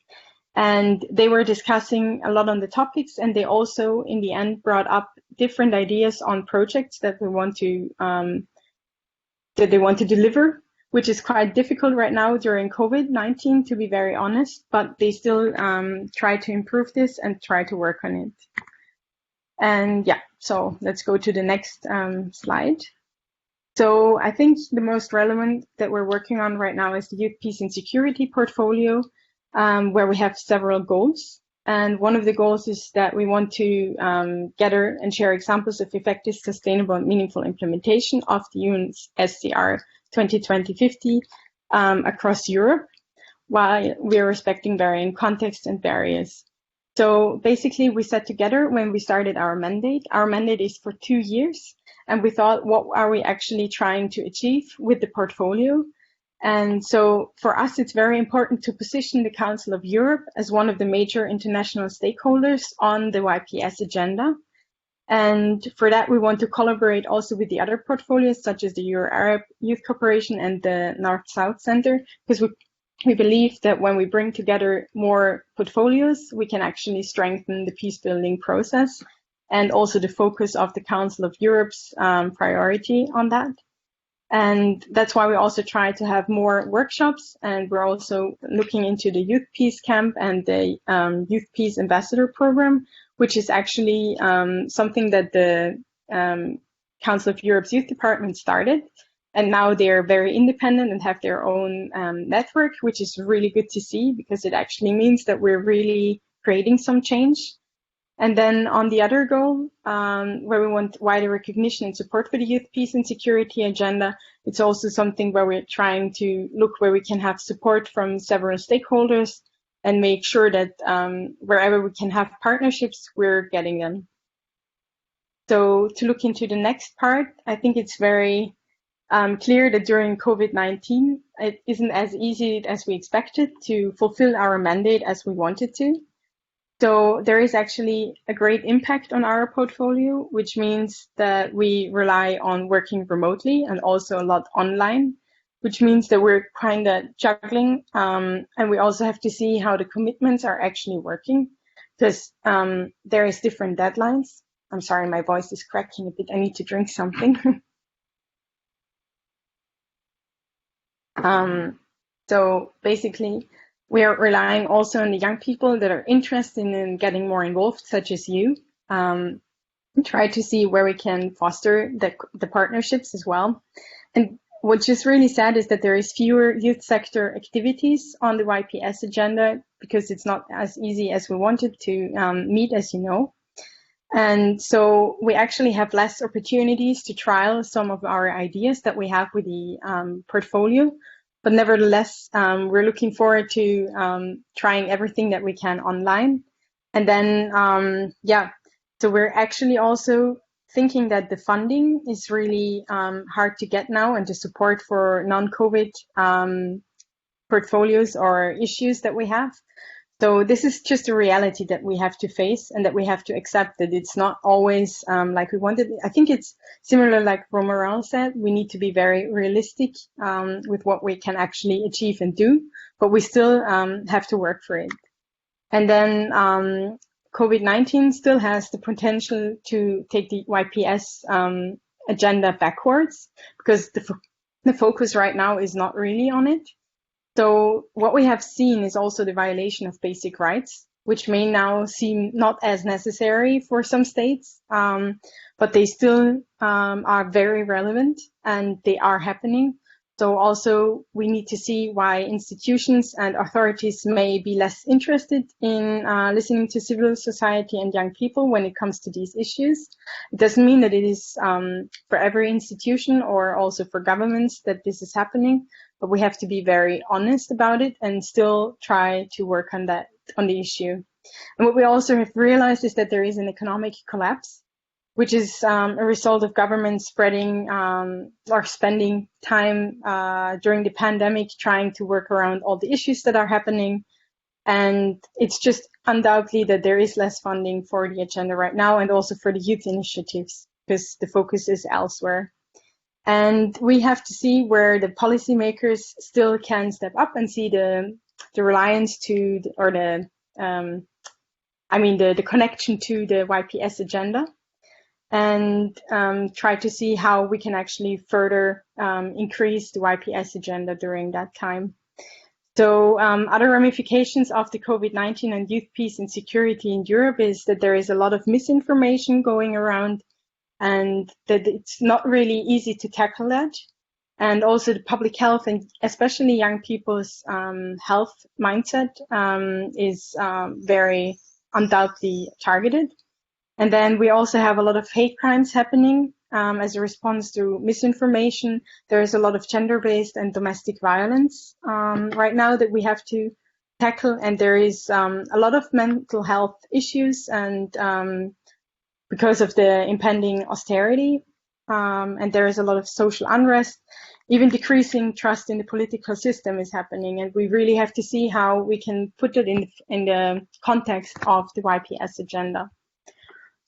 S9: And they were discussing a lot on the topics, and they also, in the end, brought up different ideas on projects that we want to that they want to deliver, which is quite difficult right now during COVID-19, to be very honest. But they still try to improve this and try to work on it. And yeah, so let's go to the next slide. So I think the most relevant that we're working on right now is the Youth Peace and Security portfolio, where we have several goals. And one of the goals is that we want to gather and share examples of effective, sustainable, and meaningful implementation of the UN's SDR 2020-50 across Europe, while we're respecting varying contexts and barriers. So basically, we sat together when we started our mandate. Our mandate is for 2 years, and we thought, what are we actually trying to achieve with the portfolio? And so for us, it's very important to position the Council of Europe as one of the major international stakeholders on the YPS agenda. And for that, we want to collaborate also with the other portfolios, such as the Euro-Arab Youth Cooperation and the North-South Center, because we believe that when we bring together more portfolios, we can actually strengthen the peace building process and also the focus of the Council of Europe's priority on that. And that's why we also try to have more workshops, and we're also looking into the Youth Peace Camp and the Youth Peace Ambassador Program, which is actually something that the Council of Europe's Youth Department started. And now they're very independent and have their own network, which is really good to see because it actually means that we're really creating some change. And then on the other goal, where we want wider recognition and support for the youth peace and security agenda, it's also something where we're trying to look where we can have support from several stakeholders and make sure that wherever we can have partnerships, we're getting them. So to look into the next part, I think it's very clear that during COVID-19, it isn't as easy as we expected to fulfill our mandate as we wanted to. So there is actually a great impact on our portfolio, which means that we rely on working remotely and also a lot online, which means that we're kind of juggling. And we also have to see how the commitments are actually working, because there is different deadlines. I'm sorry, my voice is cracking a bit. I need to drink something. So basically, we are relying also on the young people that are interested in getting more involved, such as you. Try to see where we can foster the partnerships as well. And what's just really sad is that there is fewer youth sector activities on the YPS agenda because it's not as easy as we wanted to meet, as you know. And so we actually have less opportunities to trial some of our ideas that we have with the portfolio. But nevertheless, we're looking forward to trying everything that we can online. And then, so we're actually also thinking that the funding is really hard to get now, and the support for non-COVID portfolios or issues that we have. So this is just a reality that we have to face and that we have to accept, that it's not always like we wanted. I think it's similar, like Romeral said, we need to be very realistic with what we can actually achieve and do, but we still have to work for it. And then COVID-19 still has the potential to take the YPS agenda backwards, because the focus right now is not really on it. So what we have seen is also the violation of basic rights, which may now seem not as necessary for some states, but they still are very relevant and they are happening. So also we need to see why institutions and authorities may be less interested in listening to civil society and young people when it comes to these issues. It doesn't mean that it is for every institution or also for governments that this is happening, but we have to be very honest about it and still try to work on that, on the issue. And what we also have realized is that there is an economic collapse, which is a result of governments spreading or spending time during the pandemic trying to work around all the issues that are happening. And it's just undoubtedly that there is less funding for the agenda right now, and also for the youth initiatives, because the focus is elsewhere. And we have to see where the policymakers still can step up and see the reliance to, or the connection to the YPS agenda, and try to see how we can actually further increase the YPS agenda during that time. So other ramifications of the COVID-19 and youth peace and security in Europe is that there is a lot of misinformation going around, and that it's not really easy to tackle that. And also the public health, and especially young people's health mindset is very undoubtedly targeted. And then we also have a lot of hate crimes happening as a response to misinformation. There is a lot of gender-based and domestic violence right now that we have to tackle. And there is a lot of mental health issues, and because of the impending austerity, and there is a lot of social unrest. Even decreasing trust in the political system is happening, and we really have to see how we can put it in the context of the YPS agenda.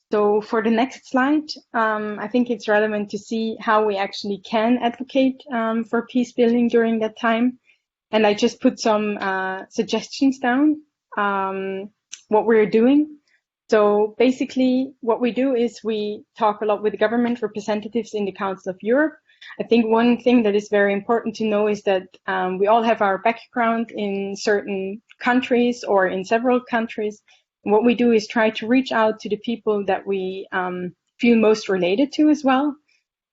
S9: So for the next slide, I think it's relevant to see how we actually can advocate for peace building during that time. And I just put some suggestions down, what we're doing. So basically what we do is we talk a lot with government representatives in the Council of Europe. I think one thing that is very important to know is that we all have our background in certain countries or in several countries. And what we do is try to reach out to the people that we feel most related to as well,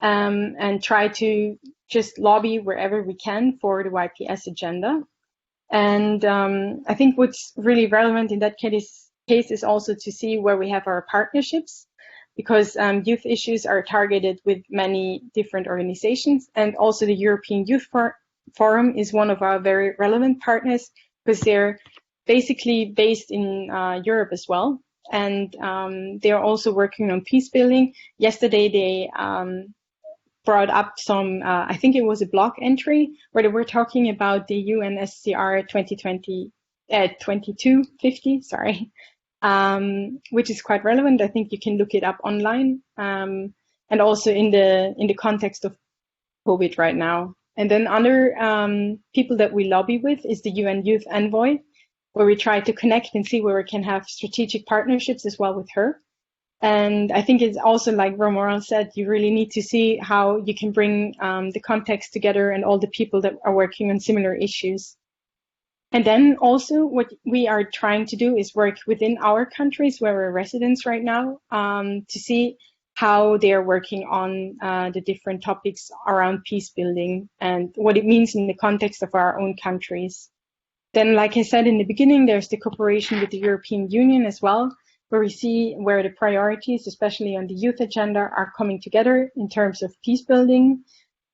S9: and try to just lobby wherever we can for the YPS agenda. And I think what's really relevant in that case case is also to see where we have our partnerships, because youth issues are targeted with many different organizations, and also the European Youth Forum is one of our very relevant partners, because they're basically based in Europe as well, and they are also working on peace building. Yesterday they brought up some, I think it was a blog entry where they were talking about the UNSCR 2250, sorry, which is quite relevant. I think you can look it up online, and also in the context of COVID right now. And then other people that we lobby with is the UN Youth Envoy, where we try to connect and see where we can have strategic partnerships as well with her. And I think it's also, like Romeral said, you really need to see how you can bring the context together and all the people that are working on similar issues. And then also what we are trying to do is work within our countries where we're residents right now, to see how they are working on the different topics around peace building and what it means in the context of our own countries. Then, like I said in the beginning, there's the cooperation with the European Union as well, where we see where the priorities, especially on the youth agenda, are coming together in terms of peace building.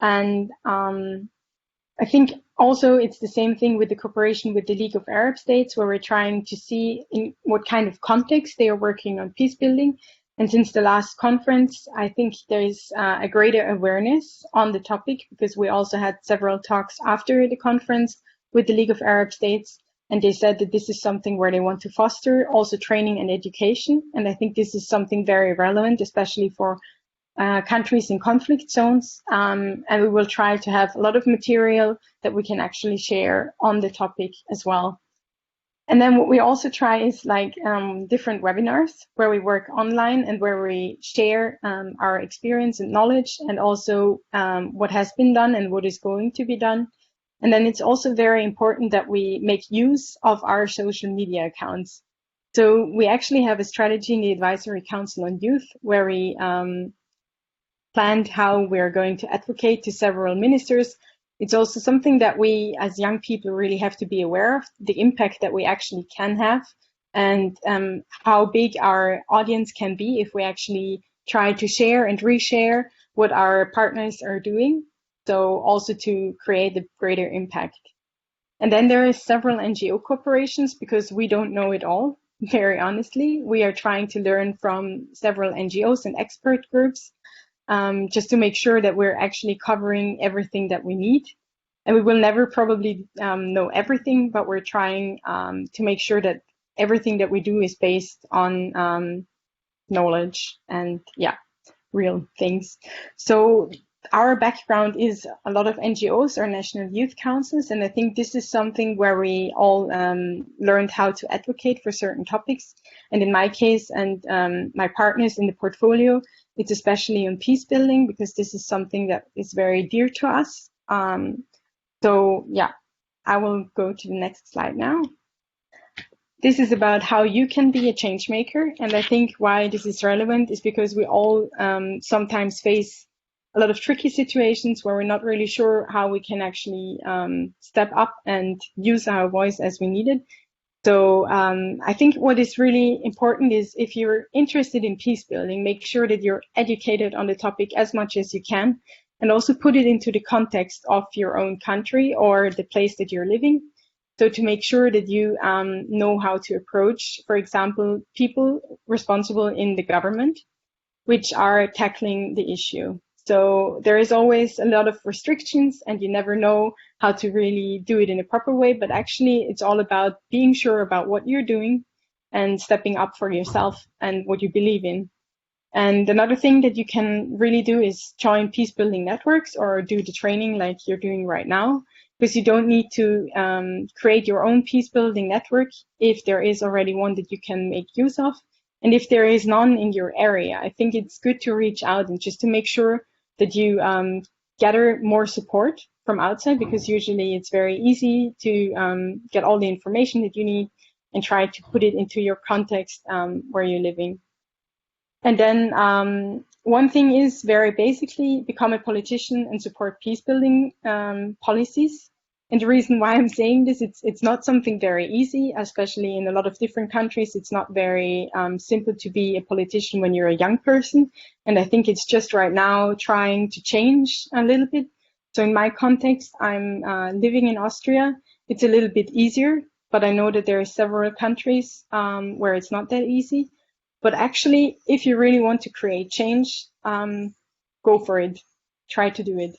S9: And I think also it's the same thing with the cooperation with the League of Arab States, where we're trying to see in what kind of context they are working on peace building. And since the last conference, I think there's a greater awareness on the topic, because we also had several talks after the conference with the League of Arab States. And they said that this is something where they want to foster also training and education. And I think this is something very relevant, especially for countries in conflict zones. And we will try to have a lot of material that we can actually share on the topic as well. And then what we also try is like different webinars where we work online and where we share our experience and knowledge, and also what has been done and what is going to be done. And then it's also very important that we make use of our social media accounts. So we actually have a strategy in the Advisory Council on Youth where we planned how we're going to advocate to several ministers. It's also something that we as young people really have to be aware of, the impact that we actually can have, and how big our audience can be if we actually try to share and reshare what our partners are doing. So also to create a greater impact. And then there is several NGO corporations, because we don't know it all, very honestly. We are trying to learn from several NGOs and expert groups, just to make sure that we're actually covering everything that we need. And we will never probably know everything, but we're trying to make sure that everything that we do is based on knowledge and real things. So our background is a lot of NGOs or national youth councils, and I think this is something where we all learned how to advocate for certain topics. And in my case and my partners in the portfolio, it's especially on peace building, because this is something that is very dear to us. So yeah, I will go to the next slide now. This is about how you can be a change maker. And I think why this is relevant is because we all sometimes face a lot of tricky situations where we're not really sure how we can actually step up and use our voice as we need it. So I think what is really important is, if you're interested in peace building, make sure that you're educated on the topic as much as you can, and also put it into the context of your own country or the place that you're living. So to make sure that you know how to approach, for example, people responsible in the government, which are tackling the issue. So there is always a lot of restrictions, and you never know how to really do it in a proper way. But actually, it's all about being sure about what you're doing and stepping up for yourself and what you believe in. And another thing that you can really do is join peace building networks or do the training like you're doing right now, because you don't need to create your own peace building network if there is already one that you can make use of. And if there is none in your area, I think it's good to reach out and just to make sure that you gather more support from outside, because usually it's very easy to get all the information that you need and try to put it into your context where you're living. And then one thing is very basically become a politician and support peace building policies. And the reason why I'm saying this, it's not something very easy, especially in a lot of different countries. It's not very simple to be a politician when you're a young person. And I think it's just right now trying to change a little bit. So in my context, I'm living in Austria. It's a little bit easier, but I know that there are several countries where it's not that easy. But actually, if you really want to create change, go for it. Try to do it.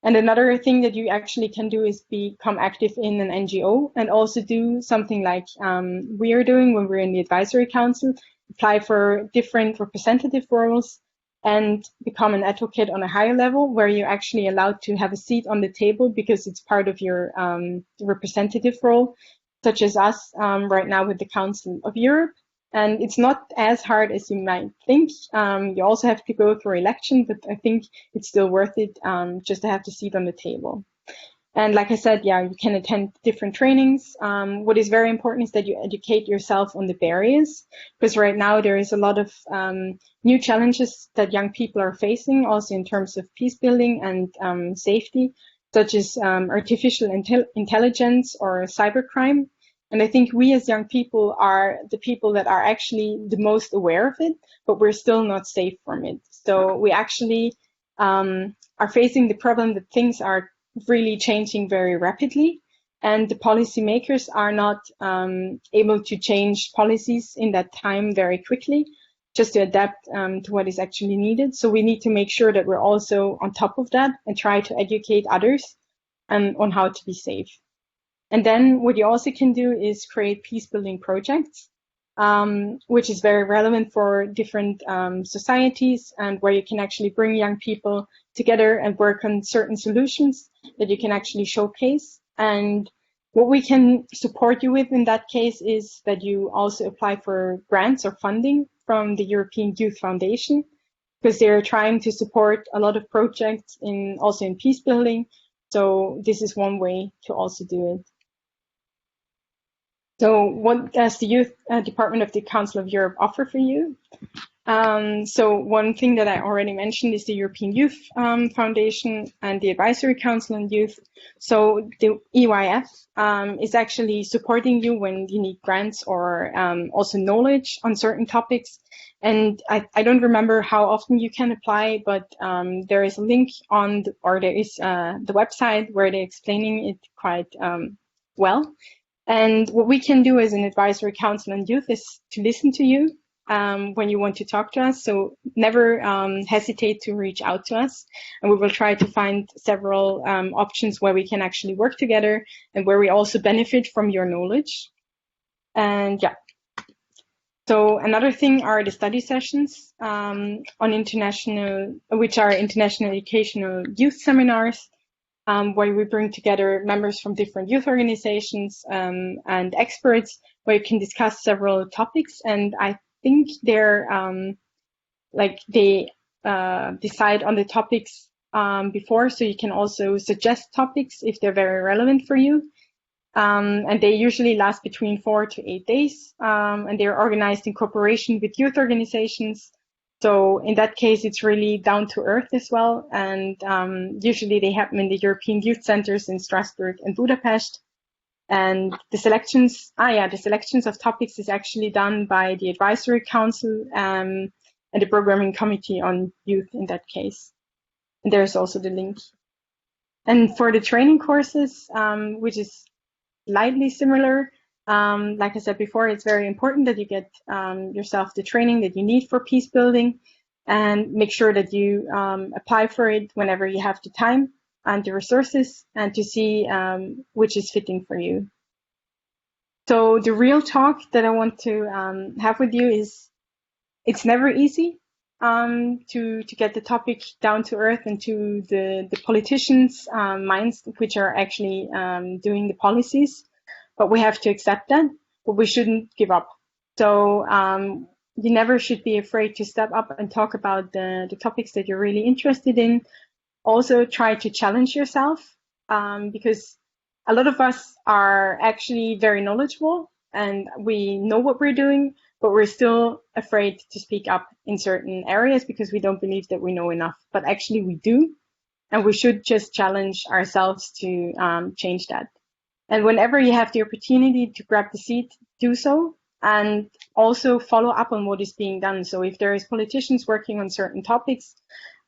S9: And another thing that you actually can do is become active in an NGO and also do something like we are doing when we're in the advisory council, apply for different representative roles and become an advocate on a higher level where you're actually allowed to have a seat on the table because it's part of your representative role, such as us right now with the Council of Europe. And it's not as hard as you might think. You also have to go through election, but I think it's still worth it just to have the seat on the table. And like I said, yeah, you can attend different trainings. What is very important is that you educate yourself on the barriers, because right now there is a lot of new challenges that young people are facing, also in terms of peace building and safety, such as artificial intelligence or cybercrime. And I think we as young people are the people that are actually the most aware of it, but we're still not safe from it. So we actually are facing the problem that things are really changing very rapidly, and the policymakers are not able to change policies in that time very quickly, just to adapt to what is actually needed. So we need to make sure that we're also on top of that and try to educate others on how to be safe. And then what you also can do is create peace building projects, which is very relevant for different societies, and where you can actually bring young people together and work on certain solutions that you can actually showcase. And what we can support you with in that case is that you also apply for grants or funding from the European Youth Foundation, because they're trying to support a lot of projects also in peace building. So this is one way to also do it. So what does the Youth Department of the Council of Europe offer for you? So one thing that I already mentioned is the European Youth Foundation and the Advisory Council on Youth. So the EYF is actually supporting you when you need grants or also knowledge on certain topics. And I don't remember how often you can apply, but there is a link there is the website where they're explaining it quite well. And what we can do as an advisory council on youth is to listen to you when you want to talk to us. So never hesitate to reach out to us, and we will try to find several options where we can actually work together and where we also benefit from your knowledge. And yeah. So another thing are the study sessions which are international educational youth seminars. Where we bring together members from different youth organizations and experts, where you can discuss several topics. And I think they decide on the topics before, so you can also suggest topics if they're very relevant for you. And they usually last between 4 to 8 days, and they're organized in cooperation with youth organizations. So in that case, it's really down to earth as well. And usually they happen in the European Youth Centers in Strasbourg and Budapest. And the selections of topics is actually done by the Advisory Council and the Programming Committee on Youth in that case. And there's also the link. And for the training courses, which is slightly similar, like I said before, it's very important that you get yourself the training that you need for peace building, and make sure that you apply for it whenever you have the time and the resources, and to see which is fitting for you. So the real talk that I want to have with you is, it's never easy to get the topic down to earth and to the politicians' minds, which are actually doing the policies. But we have to accept that, but we shouldn't give up. So you never should be afraid to step up and talk about the topics that you're really interested in. Also try to challenge yourself, because a lot of us are actually very knowledgeable and we know what we're doing, but we're still afraid to speak up in certain areas because we don't believe that we know enough. But actually we do. And we should just challenge ourselves to change that. And whenever you have the opportunity to grab the seat, do so, and also follow up on what is being done. So if there is politicians working on certain topics,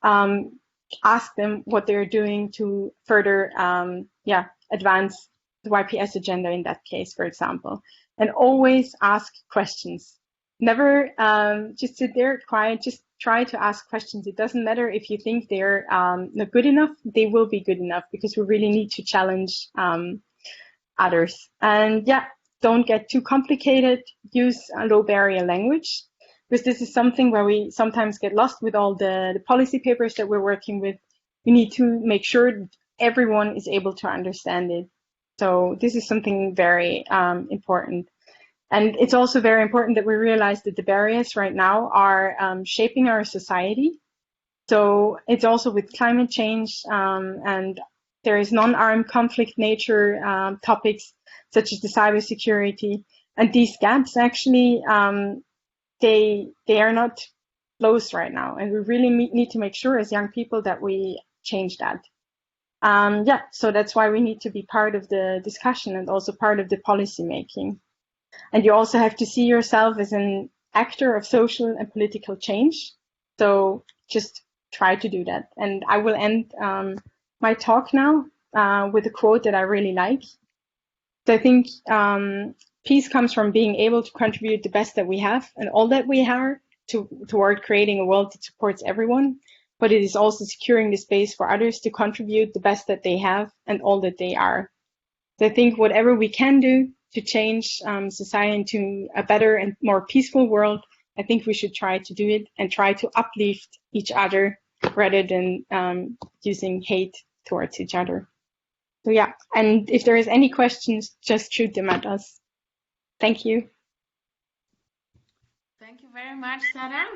S9: ask them what they're doing to further advance the YPS agenda in that case, for example. And always ask questions. Never just sit there quiet, just try to ask questions. It doesn't matter if you think they're not good enough, they will be good enough, because we really need to challenge others. And yeah, don't get too complicated. Use a low barrier language, because this is something where we sometimes get lost with all the policy papers that we're working with. We need to make sure everyone is able to understand it. So this is something very important. And it's also very important that we realize that the barriers right now are shaping our society. So it's also with climate change, and there is non-armed conflict nature topics such as the cybersecurity. And these gaps actually, they are not closed right now. And we really need to make sure as young people that we change that. So that's why we need to be part of the discussion and also part of the policy making. And you also have to see yourself as an actor of social and political change. So just try to do that. And I will end my talk now with a quote that I really like. So I think peace comes from being able to contribute the best that we have and all that we are toward creating a world that supports everyone. But it is also securing the space for others to contribute the best that they have and all that they are. So I think whatever we can do to change society into a better and more peaceful world, I think we should try to do it and try to uplift each other rather than using hate towards each other. So yeah, and if there is any questions, just shoot them at us. Thank you.
S1: Thank you very much, Sarah.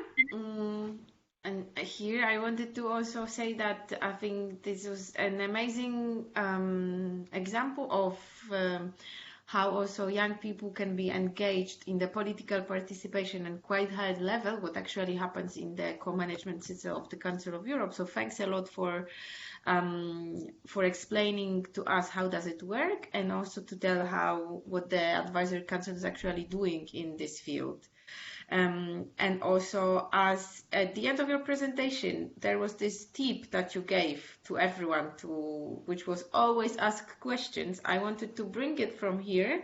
S1: And here I wanted to also say that I think this was an amazing example of how also young people can be engaged in the political participation and quite high level, what actually happens in the co-management system of the Council of Europe. So thanks a lot for explaining to us how does it work, and also to tell what the Advisory Council is actually doing in this field. And also, as at the end of your presentation, there was this tip that you gave to everyone, which was always ask questions. I wanted to bring it from here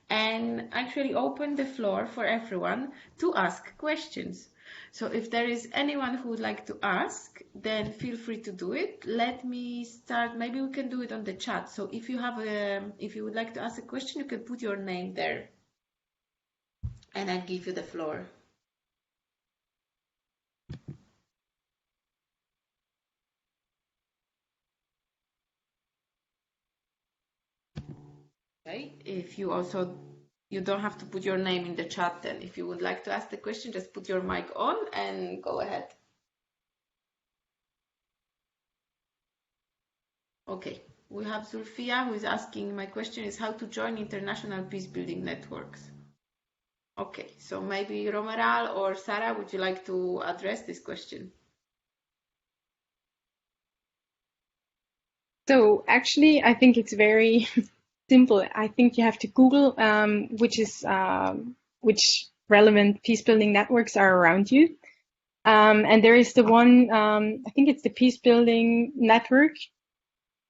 S1: and actually open the floor for everyone to ask questions. So if there is anyone who would like to ask, then feel free to do it. Let me start. Maybe we can do it on the chat. So if you would like to ask a question, you can put your name there. And I'll give you the floor. Okay, if you don't have to put your name in the chat then. If you would like to ask the question, just put your mic on and go ahead. Okay, we have Zulfia who is asking, my question is how to join international peacebuilding networks. Okay, so maybe Romeral or Sarah, would you like to address this question?
S9: So actually, I think it's very simple. I think you have to Google which relevant peacebuilding networks are around you. And there is the one, I think it's the Peacebuilding network.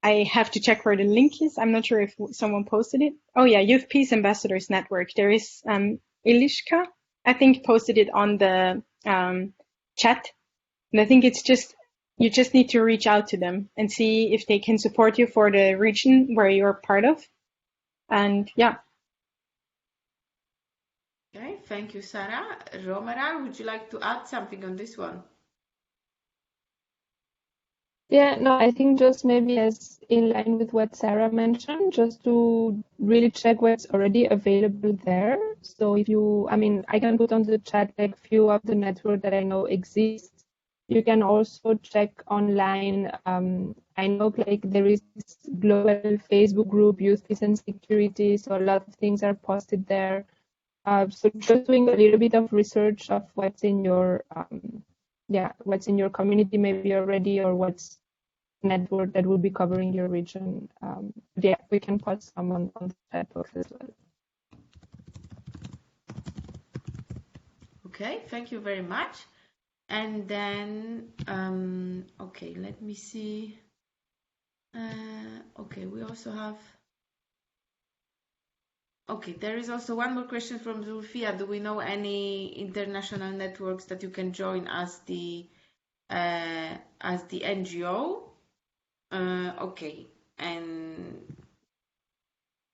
S9: I have to check where the link is. I'm not sure if someone posted it. Oh yeah, Youth Peace Ambassadors Network. There is Ilishka, I think, posted it on the chat. And I think it's you just need to reach out to them and see if they can support you for the region where you're part of. And yeah.
S1: Okay, thank you, Sarah. Romeral, would you like to add something on this one?
S7: Yeah, no, I think just maybe as in line with what Sarah mentioned, just to really check what's already available there. So I can put on the chat like few of the networks that I know exist. You can also check online. I know like there is this global Facebook group, Youth Peace and Security. So a lot of things are posted there. So just doing a little bit of research of what's in your what's in your community maybe already, or what's network that will be covering your region. Yeah, we can put some on the chat box as well.
S1: Okay, thank you very much. And then, okay, let me see. Okay, we also have. Okay, there is also one more question from Zulfia. Do we know any international networks that you can join as the NGO? Okay, and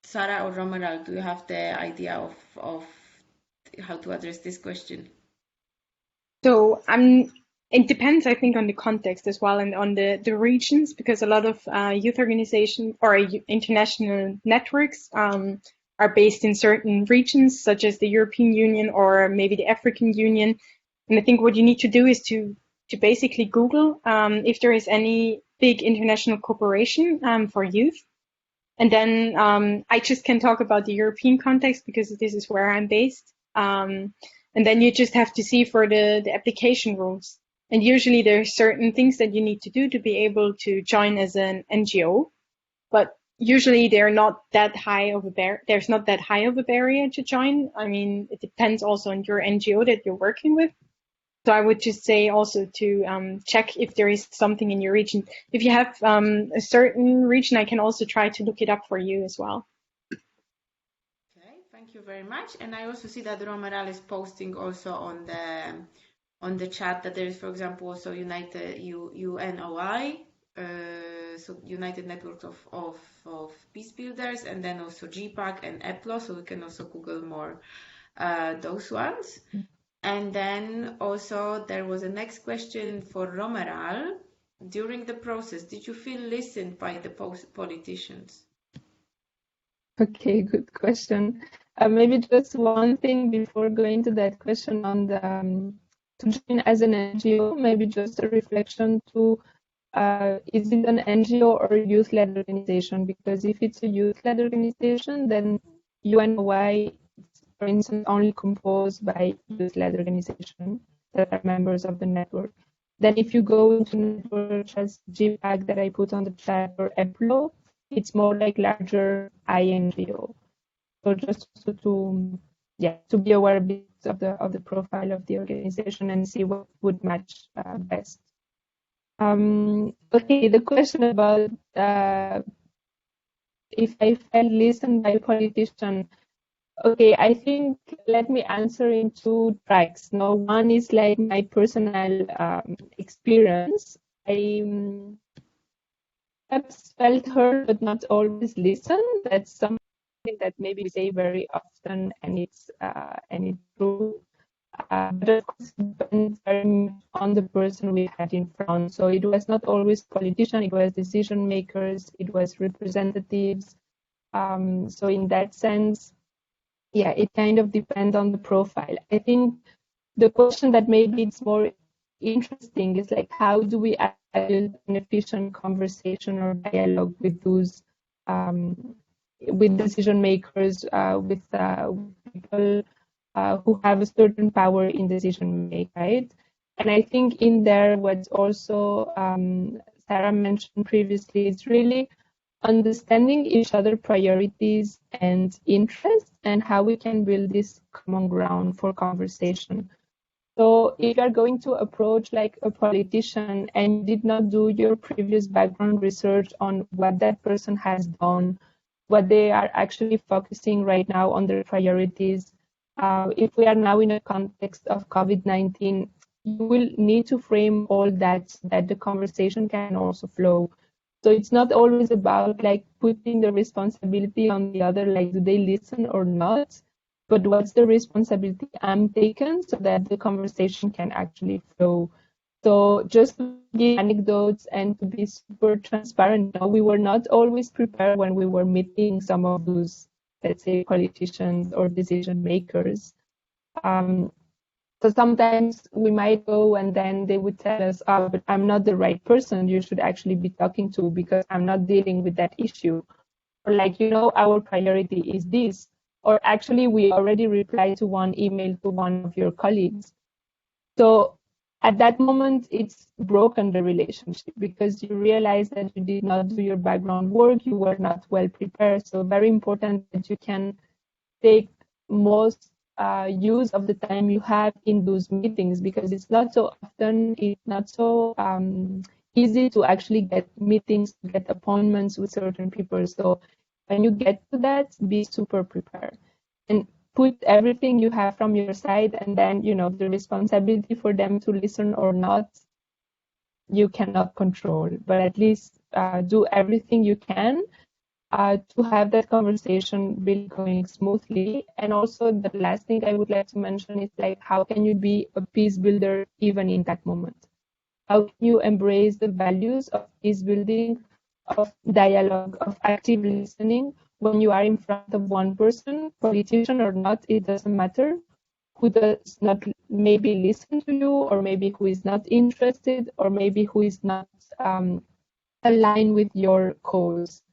S1: Sarah or Romeral, do you have the idea of how to address this question?
S9: So it depends, I think, on the context as well and on the regions, because a lot of youth organizations or international networks are based in certain regions, such as the European Union or maybe the African Union. And I think what you need to do is to basically Google if there is any big international cooperation for youth. And then I just can talk about the European context because this is where I'm based. And then you just have to see for the application rules. And usually there are certain things that you need to do to be able to join as an NGO. But usually they're not that high of a there's not that high of a barrier to join. I mean, it depends also on your NGO that you're working with. So I would just say also to check if there is something in your region. If you have a certain region, I can also try to look it up for you as well.
S1: Okay, thank you very much. And I also see that Romeral is posting also on the chat that there is, for example, also UNOY, so United Networks of Peacebuilders, and then also GPAC and EPLO, so we can also Google more those ones. And then also there was a next question for Romeral. During the process, did you feel listened by the politicians?
S7: Okay, good question. Maybe just one thing before going to that question on the to join as an NGO, maybe just a reflection to is it an NGO or a youth-led organization? Because if it's a youth-led organization, then UNOY, for instance, only composed by youth-led organizations that are members of the network. Then if you go into networks as GPAC that I put on the chat or EPLO, it's more like larger INGO. So just to be aware a bit of the profile of the organization and see what would match best. Okay, the question about if I felt listened by a politician. Okay, I think let me answer in two tracks. No, one is like my personal experience. I perhaps felt heard, but not always listened. That's something that maybe we say very often, and it's true. But of course, it depends very much on the person we had in front. So it was not always politicians, it was decision makers, it was representatives. So in that sense, yeah, it kind of depends on the profile. I think the question that maybe it's more interesting is like, how do we build an efficient conversation or dialogue with those, with decision makers, with people who have a certain power in decision making, right? And I think in there, what's also Sarah mentioned previously, is really understanding each other's priorities and interests and how we can build this common ground for conversation. So if you are going to approach like a politician and did not do your previous background research on what that person has done, what they are actually focusing right now on their priorities, if we are now in a context of COVID-19, you will need to frame all that so that the conversation can also flow. So it's not always about like putting the responsibility on the other, like do they listen or not, but what's the responsibility I'm taking so that the conversation can actually flow. So just to give anecdotes and to be super transparent, no, we were not always prepared when we were meeting some of those, let's say, politicians or decision makers. So sometimes we might go and then they would tell us, oh, but I'm not the right person you should actually be talking to because I'm not dealing with that issue. Or like, you know, our priority is this. Or actually, we already replied to one email to one of your colleagues. So at that moment, it's broken the relationship because you realize that you did not do your background work, you were not well prepared. So very important that you can take most use of the time you have in those meetings, because it's not so often, it's not so easy to actually get meetings, to get appointments with certain people. So when you get to that, be super prepared and put everything you have from your side, and then, you know, the responsibility for them to listen or not, you cannot control, but at least do everything you can to have that conversation really going smoothly. And also the last thing I would like to mention is, like, how can you be a peace builder even in that moment? How can you embrace the values of peace building, of dialogue, of active listening when you are in front of one person, politician or not, it doesn't matter, who does not maybe listen to you, or maybe who is not interested, or maybe who is not aligned with your cause.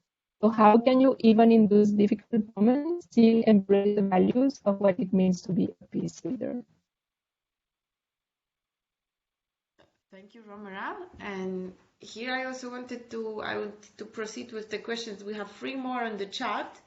S7: So how can you, even in those difficult moments, still embrace the values of what it means to be a peace builder?
S1: Thank you, Romeral. And here I also wanted to proceed with the questions. We have 3 more on the chat.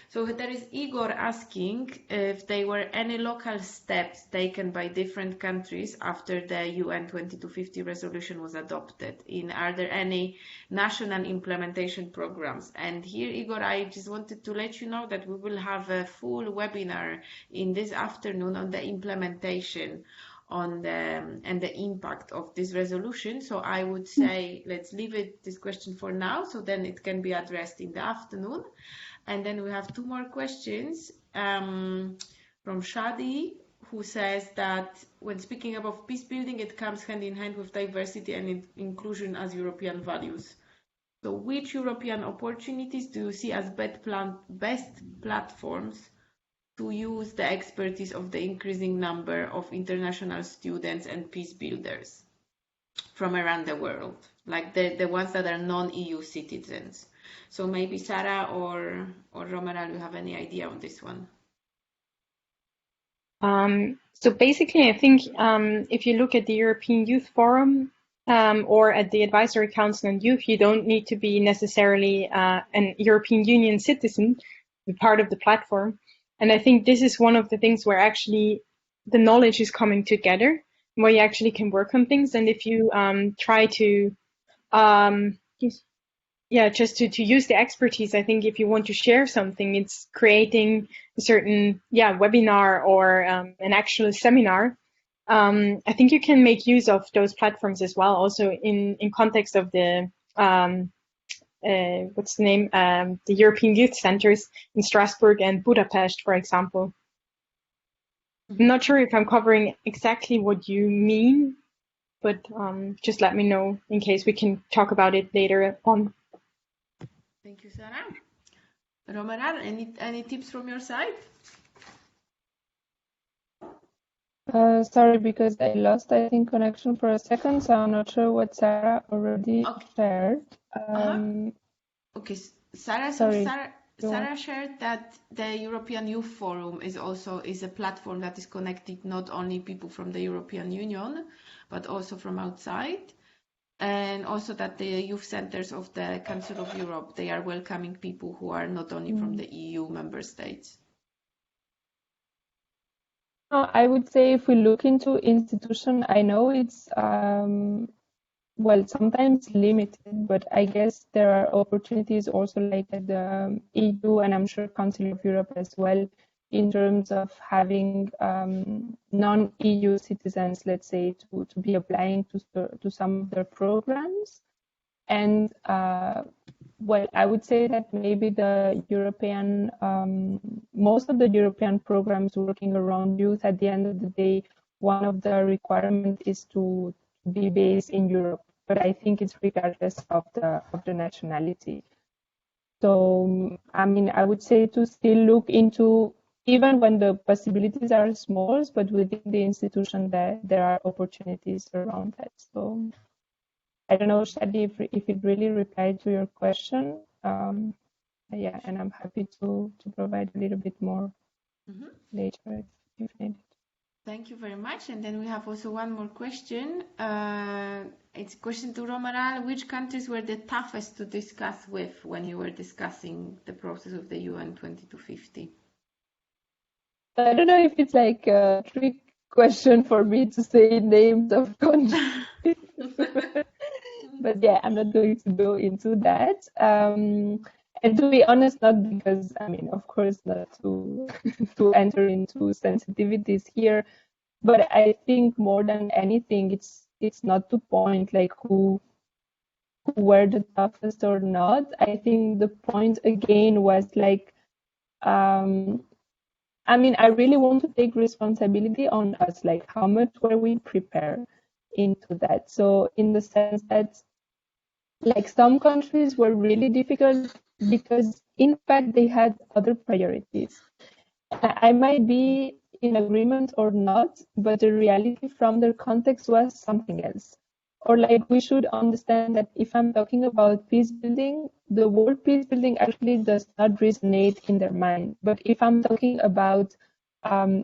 S1: So there is Igor asking if there were any local steps taken by different countries after the UN 2250 resolution was adopted. Are there any national implementation programs? And here, Igor, I just wanted to let you know that we will have a full webinar in this afternoon on the implementation and the impact of this resolution. So I would say let's leave this question for now, so then it can be addressed in the afternoon. And then we have 2 more questions from Shadi, who says that when speaking about peace building, it comes hand in hand with diversity and inclusion as European values. So which European opportunities do you see as best platforms to use the expertise of the increasing number of international students and peace builders from around the world, like the ones that are non-EU citizens? So maybe Sarah or Romeral, you have any idea on this one?
S9: So basically, I think if you look at the European Youth Forum or at the Advisory Council on Youth, you don't need to be necessarily an European Union citizen to be part of the platform. And I think this is one of the things where actually the knowledge is coming together, where you actually can work on things. And if you try to just to use the expertise, I think if you want to share something, it's creating a certain webinar or an actual seminar. I think you can make use of those platforms as well, also in context of the what's the name, the European Youth Centers in Strasbourg and Budapest, for example. I'm not sure if I'm covering exactly what you mean, but just let me know in case we can talk about it later on.
S1: Thank you, Sarah. Romeral, any tips from your side?
S7: Sorry, because I lost, I think, connection for a second, so I'm not sure what Sarah already shared.
S1: Okay, Sarah.
S7: Sorry.
S1: Sarah shared that the European Youth Forum is a platform that is connecting not only people from the European Union, but also from outside. And also that the youth centers of the Council of Europe, they are welcoming people who are not only from the EU member states.
S7: I would say if we look into institution, I know it's, well, sometimes limited, but I guess there are opportunities also like at the EU and I'm sure Council of Europe as well, in terms of having non-EU citizens, let's say, to be applying to some of their programs. And well, I would say that maybe the European, most of the European programs working around youth, at the end of the day, one of the requirements is to be based in Europe, but I think it's regardless of the nationality. So, I mean, I would say to still look into, even when the possibilities are small, but within the institution there are opportunities around that. So I don't know, Shadi, if it really replied to your question. Yeah, and I'm happy to provide a little bit more later if needed.
S1: Thank you very much. And then we have also one more question. It's a question to Romeral. Which countries were the toughest to discuss with when you were discussing the process of the UN 2250?
S7: I don't know if it's like a trick question for me to say names of countries. But yeah, I'm not going to go into that. And to be honest, not because, I mean, of course, not to to enter into sensitivities here, but I think more than anything, it's not to point like who were the toughest or not. I think the point again was like, I mean, I really want to take responsibility on us, like how much were we prepared into that? So in the sense that like some countries were really difficult because in fact they had other priorities. I might be in agreement or not, but the reality from their context was something else. Or like we should understand that if I'm talking about peace building, the word peace building actually does not resonate in their mind. But if I'm talking about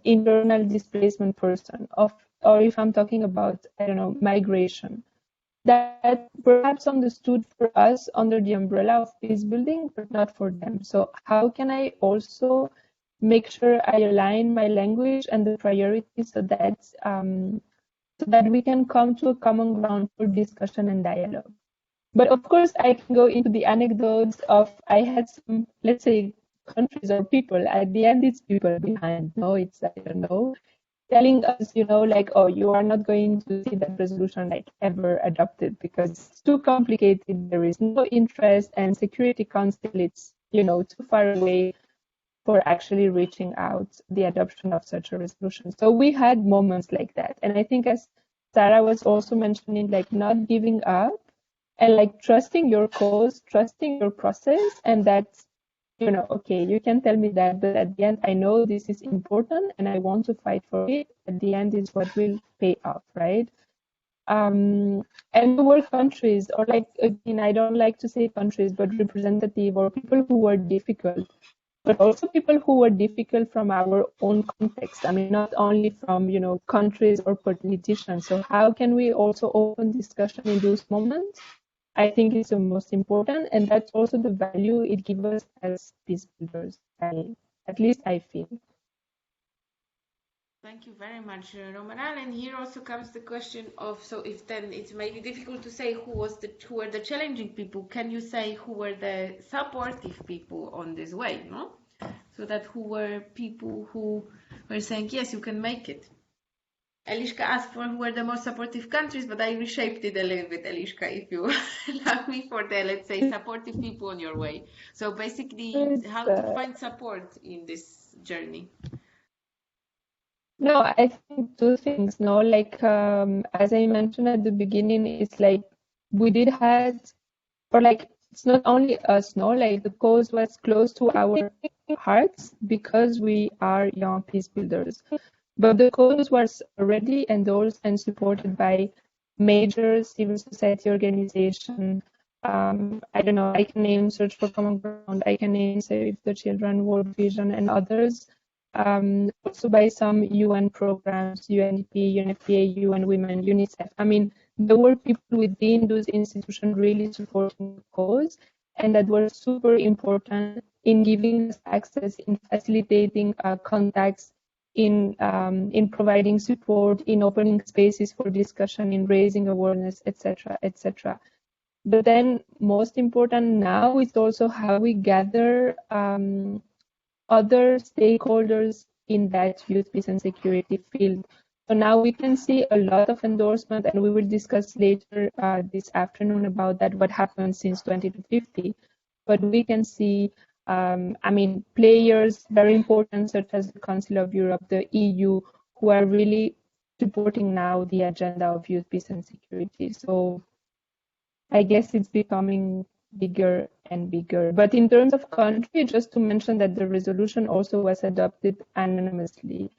S7: internal displacement person, or if I'm talking about, I don't know, migration, that perhaps understood for us under the umbrella of peace building, but not for them. So how can I also make sure I align my language and the priorities so that we can come to a common ground for discussion and dialogue? But of course, I can go into the anecdotes of I had some, let's say, countries or people. At the end, it's people behind. No, it's I don't know, telling us, like, oh, you are not going to see that resolution like ever adopted because it's too complicated. There is no interest, and Security Council, it's, too far away for actually reaching out the adoption of such a resolution. So we had moments like that. And I think as Sarah was also mentioning, like not giving up and like trusting your cause, trusting your process, and that's, okay, you can tell me that, but at the end, I know this is important and I want to fight for it. At the end is what will pay off, right? And there were countries, or like, again, I don't like to say countries, but representative or people who were difficult, but also people who were difficult from our own context. I mean, not only from, countries or politicians. So how can we also open discussion in those moments? I think it's the most important, and that's also the value it gives us as peace builders. At least I feel.
S1: Thank you very much, Romeral. And here also comes the question of, so if then it's maybe difficult to say who were the challenging people, can you say who were the supportive people on this way, no? So that who were people who were saying, yes, you can make it. Eliška asked for who were the most supportive countries, but I reshaped it a little bit, Eliška, if you allow me, for the, let's say, supportive people on your way. So basically, how to find support in this journey.
S7: No, I think two things. No, like as I mentioned at the beginning, it's like we did had, or like it's not only us. No, like the cause was close to our hearts because we are young peace builders. But the cause was already endorsed and supported by major civil society organizations. I don't know, I can name Search for Common Ground, I can name Save the Children, World Vision, and others. Also by some UN programs, UNDP, UNFPA, UN Women, UNICEF. I mean, there were people within those institutions really supporting the cause, and that were super important in giving us access, in facilitating contacts, in providing support, in opening spaces for discussion, in raising awareness, etc., etc. But then, most important now is also how we gather other stakeholders in that youth, peace, and security field. So now we can see a lot of endorsement, and we will discuss later this afternoon about that, what happened since 2050. But we can see, I mean, players very important, such as the Council of Europe, the EU, who are really supporting now the agenda of youth, peace, and security. So I guess it's becoming bigger and bigger. But in terms of country, just to mention that the resolution also was adopted anonymously.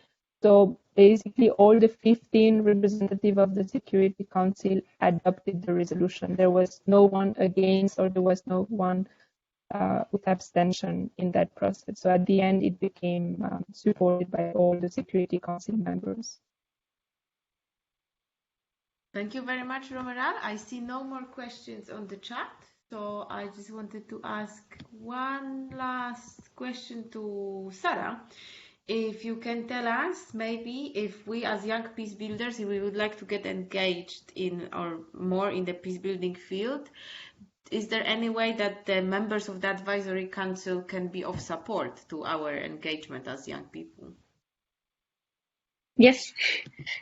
S7: So basically all the 15 representatives of the Security Council adopted the resolution. There was no one against, or there was no one with abstention in that process. So at the end, it became supported by all the Security Council members.
S1: Thank you very much, Romeral. I see no more questions on the chat, so I just wanted to ask one last question to Sarah. If you can tell us, maybe if we as young peace builders, if we would like to get engaged in or more in the peace building field, is there any way that the members of the advisory council can be of support to our engagement as young people?
S9: Yes.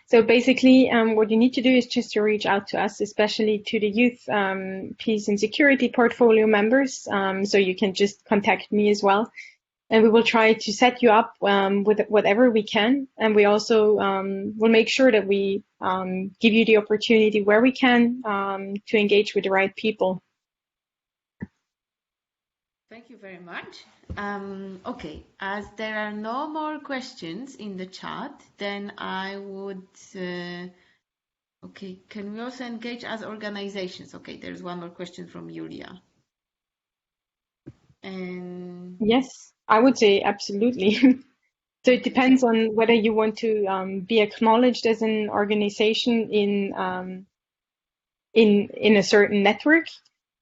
S9: So basically, what you need to do is just to reach out to us, especially to the youth peace and security portfolio members. So you can just contact me as well. And we will try to set you up with whatever we can. And we also will make sure that we give you the opportunity where we can to engage with the right people.
S1: Thank you very much. Okay, as there are no more questions in the chat, then I would, okay, can we also engage as organizations? Okay, there's one more question from Julia. And
S9: Yes, I would say absolutely. So it depends on whether you want to be acknowledged as an organization in a certain network,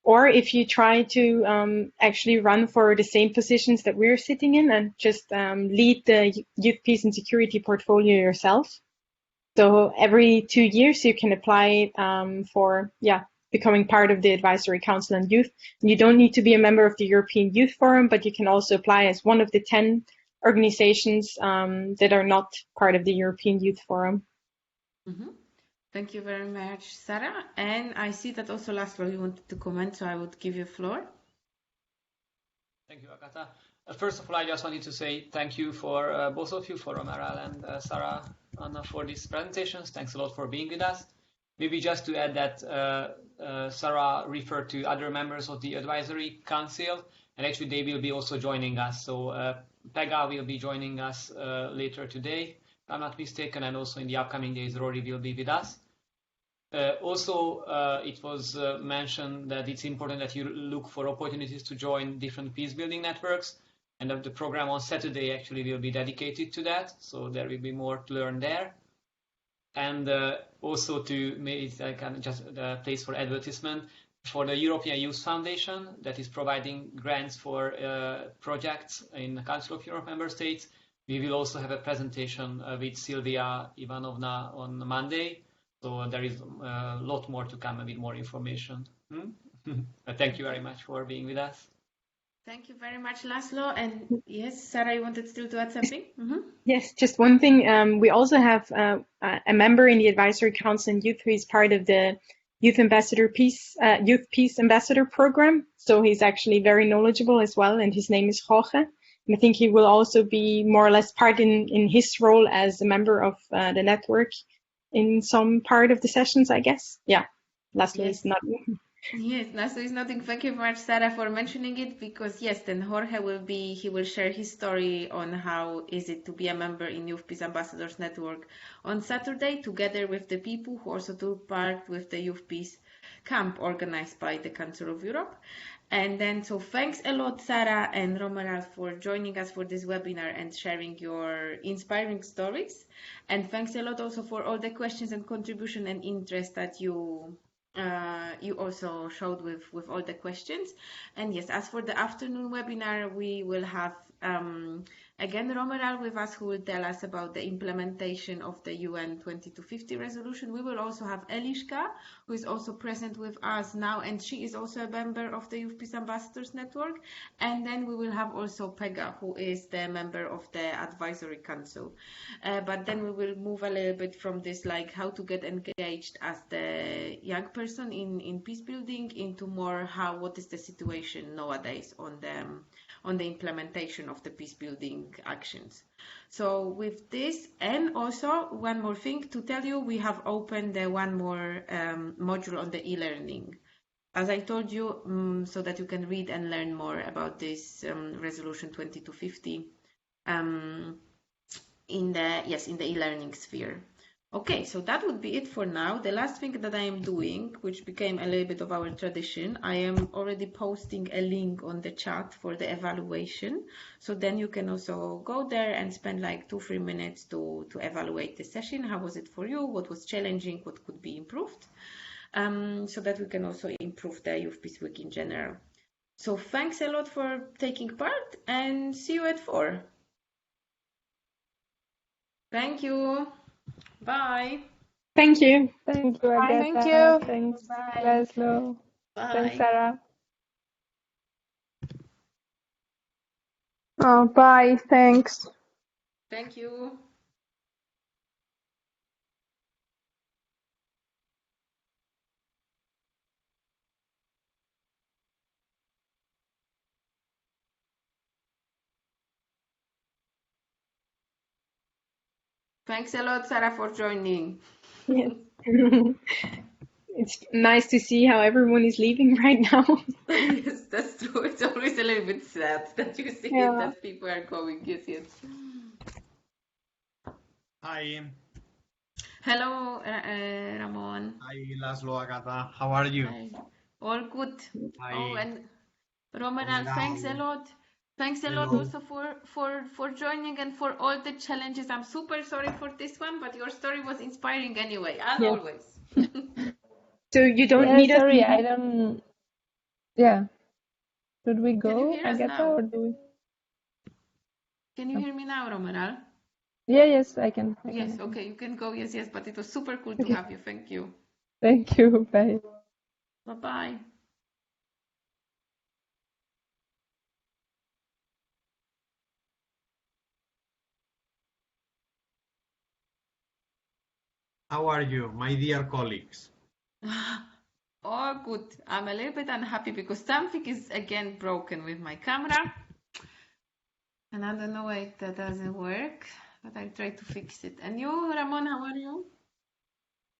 S9: or if you try to actually run for the same positions that we're sitting in and just lead the youth peace and security portfolio yourself. So every 2 years you can apply for becoming part of the Advisory Council on Youth. And you don't need to be a member of the European Youth Forum, but you can also apply as one of the 10 organizations that are not part of the European Youth Forum.
S1: Mm-hmm. Thank you very much, Sarah. And I see that also Laszlo, you wanted to comment, so I would give you the floor.
S8: Thank you, Agata. First of all, I just wanted to say thank you for both of you, for Romeral and Sarah, Anna, for these presentations. Thanks a lot for being with us. Maybe just to add that Sarah referred to other members of the Advisory Council, and actually they will be also joining us. So Pega will be joining us later today, if I'm not mistaken, and also in the upcoming days, Rory will be with us. Also, it was mentioned that it's important that you look for opportunities to join different peace building networks, and that the program on Saturday actually will be dedicated to that, so there will be more to learn there. And also to make it just a place for advertisement for the European Youth Foundation that is providing grants for projects in the Council of Europe member states. We will also have a presentation with Silvia Ivanovna on Monday. So there is a lot more to come with more information. Thank you very much for being with us.
S1: Thank you very much, Laszlo. And yes, Sarah, you wanted still to add something? Mm-hmm.
S9: Yes, just one thing. We also have a member in the Advisory Council on Youth who is part of the Youth Peace Ambassador Program. So he's actually very knowledgeable as well, and his name is Jorge. And I think he will also be more or less part in his role as a member of the network in some part of the sessions, I guess. Yeah, Laszlo is not.
S1: Yes, Laszlo is nothing. Thank you very much, Sarah, for mentioning it, because yes, then Jorge will share his story on how is it to be a member in Youth Peace Ambassadors Network on Saturday, together with the people who also took part with the Youth Peace Camp organized by the Council of Europe. And then, so thanks a lot, Sarah and Romeral, for joining us for this webinar and sharing your inspiring stories. And thanks a lot also for all the questions and contribution and interest that you also showed with all the questions. And yes, as for the afternoon webinar, we will have again Romeral with us, who will tell us about the implementation of the UN 2250 resolution. We will also have Eliška, who is also present with us now, and she is also a member of the Youth Peace Ambassadors Network. And then we will have also Pega, who is the member of the Advisory Council. But then we will move a little bit from this, like how to get engaged as the young person in peace building, into more what is the situation nowadays on the implementation of the peace building actions. So with this, and also one more thing to tell you, we have opened the one more module on the e-learning, as I told you, so that you can read and learn more about this resolution 2250 in the e-learning sphere. Okay, so that would be it for now. The last thing that I am doing, which became a little bit of our tradition, I am already posting a link on the chat for the evaluation. So then you can also go there and spend like 2-3 minutes to evaluate the session. How was it for you? What was challenging? What could be improved? So that we can also improve the Youth Peace Week in general. So thanks a lot for taking part and see you at 4.
S5: Thank you.
S1: Bye.
S9: Thank you.
S7: Thank you,
S5: Bye.
S7: Agatha.
S2: Thank you.
S7: Thanks,
S1: Bye.
S7: Laszlo. Thanks,
S1: Bye.
S7: Sarah.
S9: Oh, bye. Thanks.
S1: Thank you. Thanks a lot, Sarah, for joining.
S9: Yes. It's nice to see how everyone is leaving right now.
S1: Yes, that's true. It's always a little bit sad that you see
S9: Yeah.
S1: that people are going. Yes, yes.
S10: Hi,
S1: Hello, Ramon.
S10: hi Laszlo, Agatha. How are you?
S1: Hi. All good.
S10: Hi,
S1: Oh, and Romeral,
S10: Romeral.
S1: thanks a lot. Thanks a lot
S10: Hello.
S1: also for joining and for all the challenges. I'm super sorry for this one, but your story was inspiring anyway, as
S9: Yes.
S1: always.
S9: So you don't
S7: Yeah,
S9: need us.
S7: sorry, I don't. Yeah. Should we
S1: Can you
S7: go,
S1: hear us
S7: Agatha,
S1: now?
S7: or do we?
S1: Can you hear me now, Romeral?
S7: Yeah, yes, I can.
S1: Yes, okay, you can go. Yes, yes, but it was super cool to
S7: Okay.
S1: have you. Thank you.
S7: Thank you. Bye.
S1: Bye-bye.
S10: How are you, my dear colleagues?
S1: Oh, good. I'm a little bit unhappy because something is again broken with my camera. And I don't know why it doesn't work, but I'll try to fix it. And you, Ramon, how was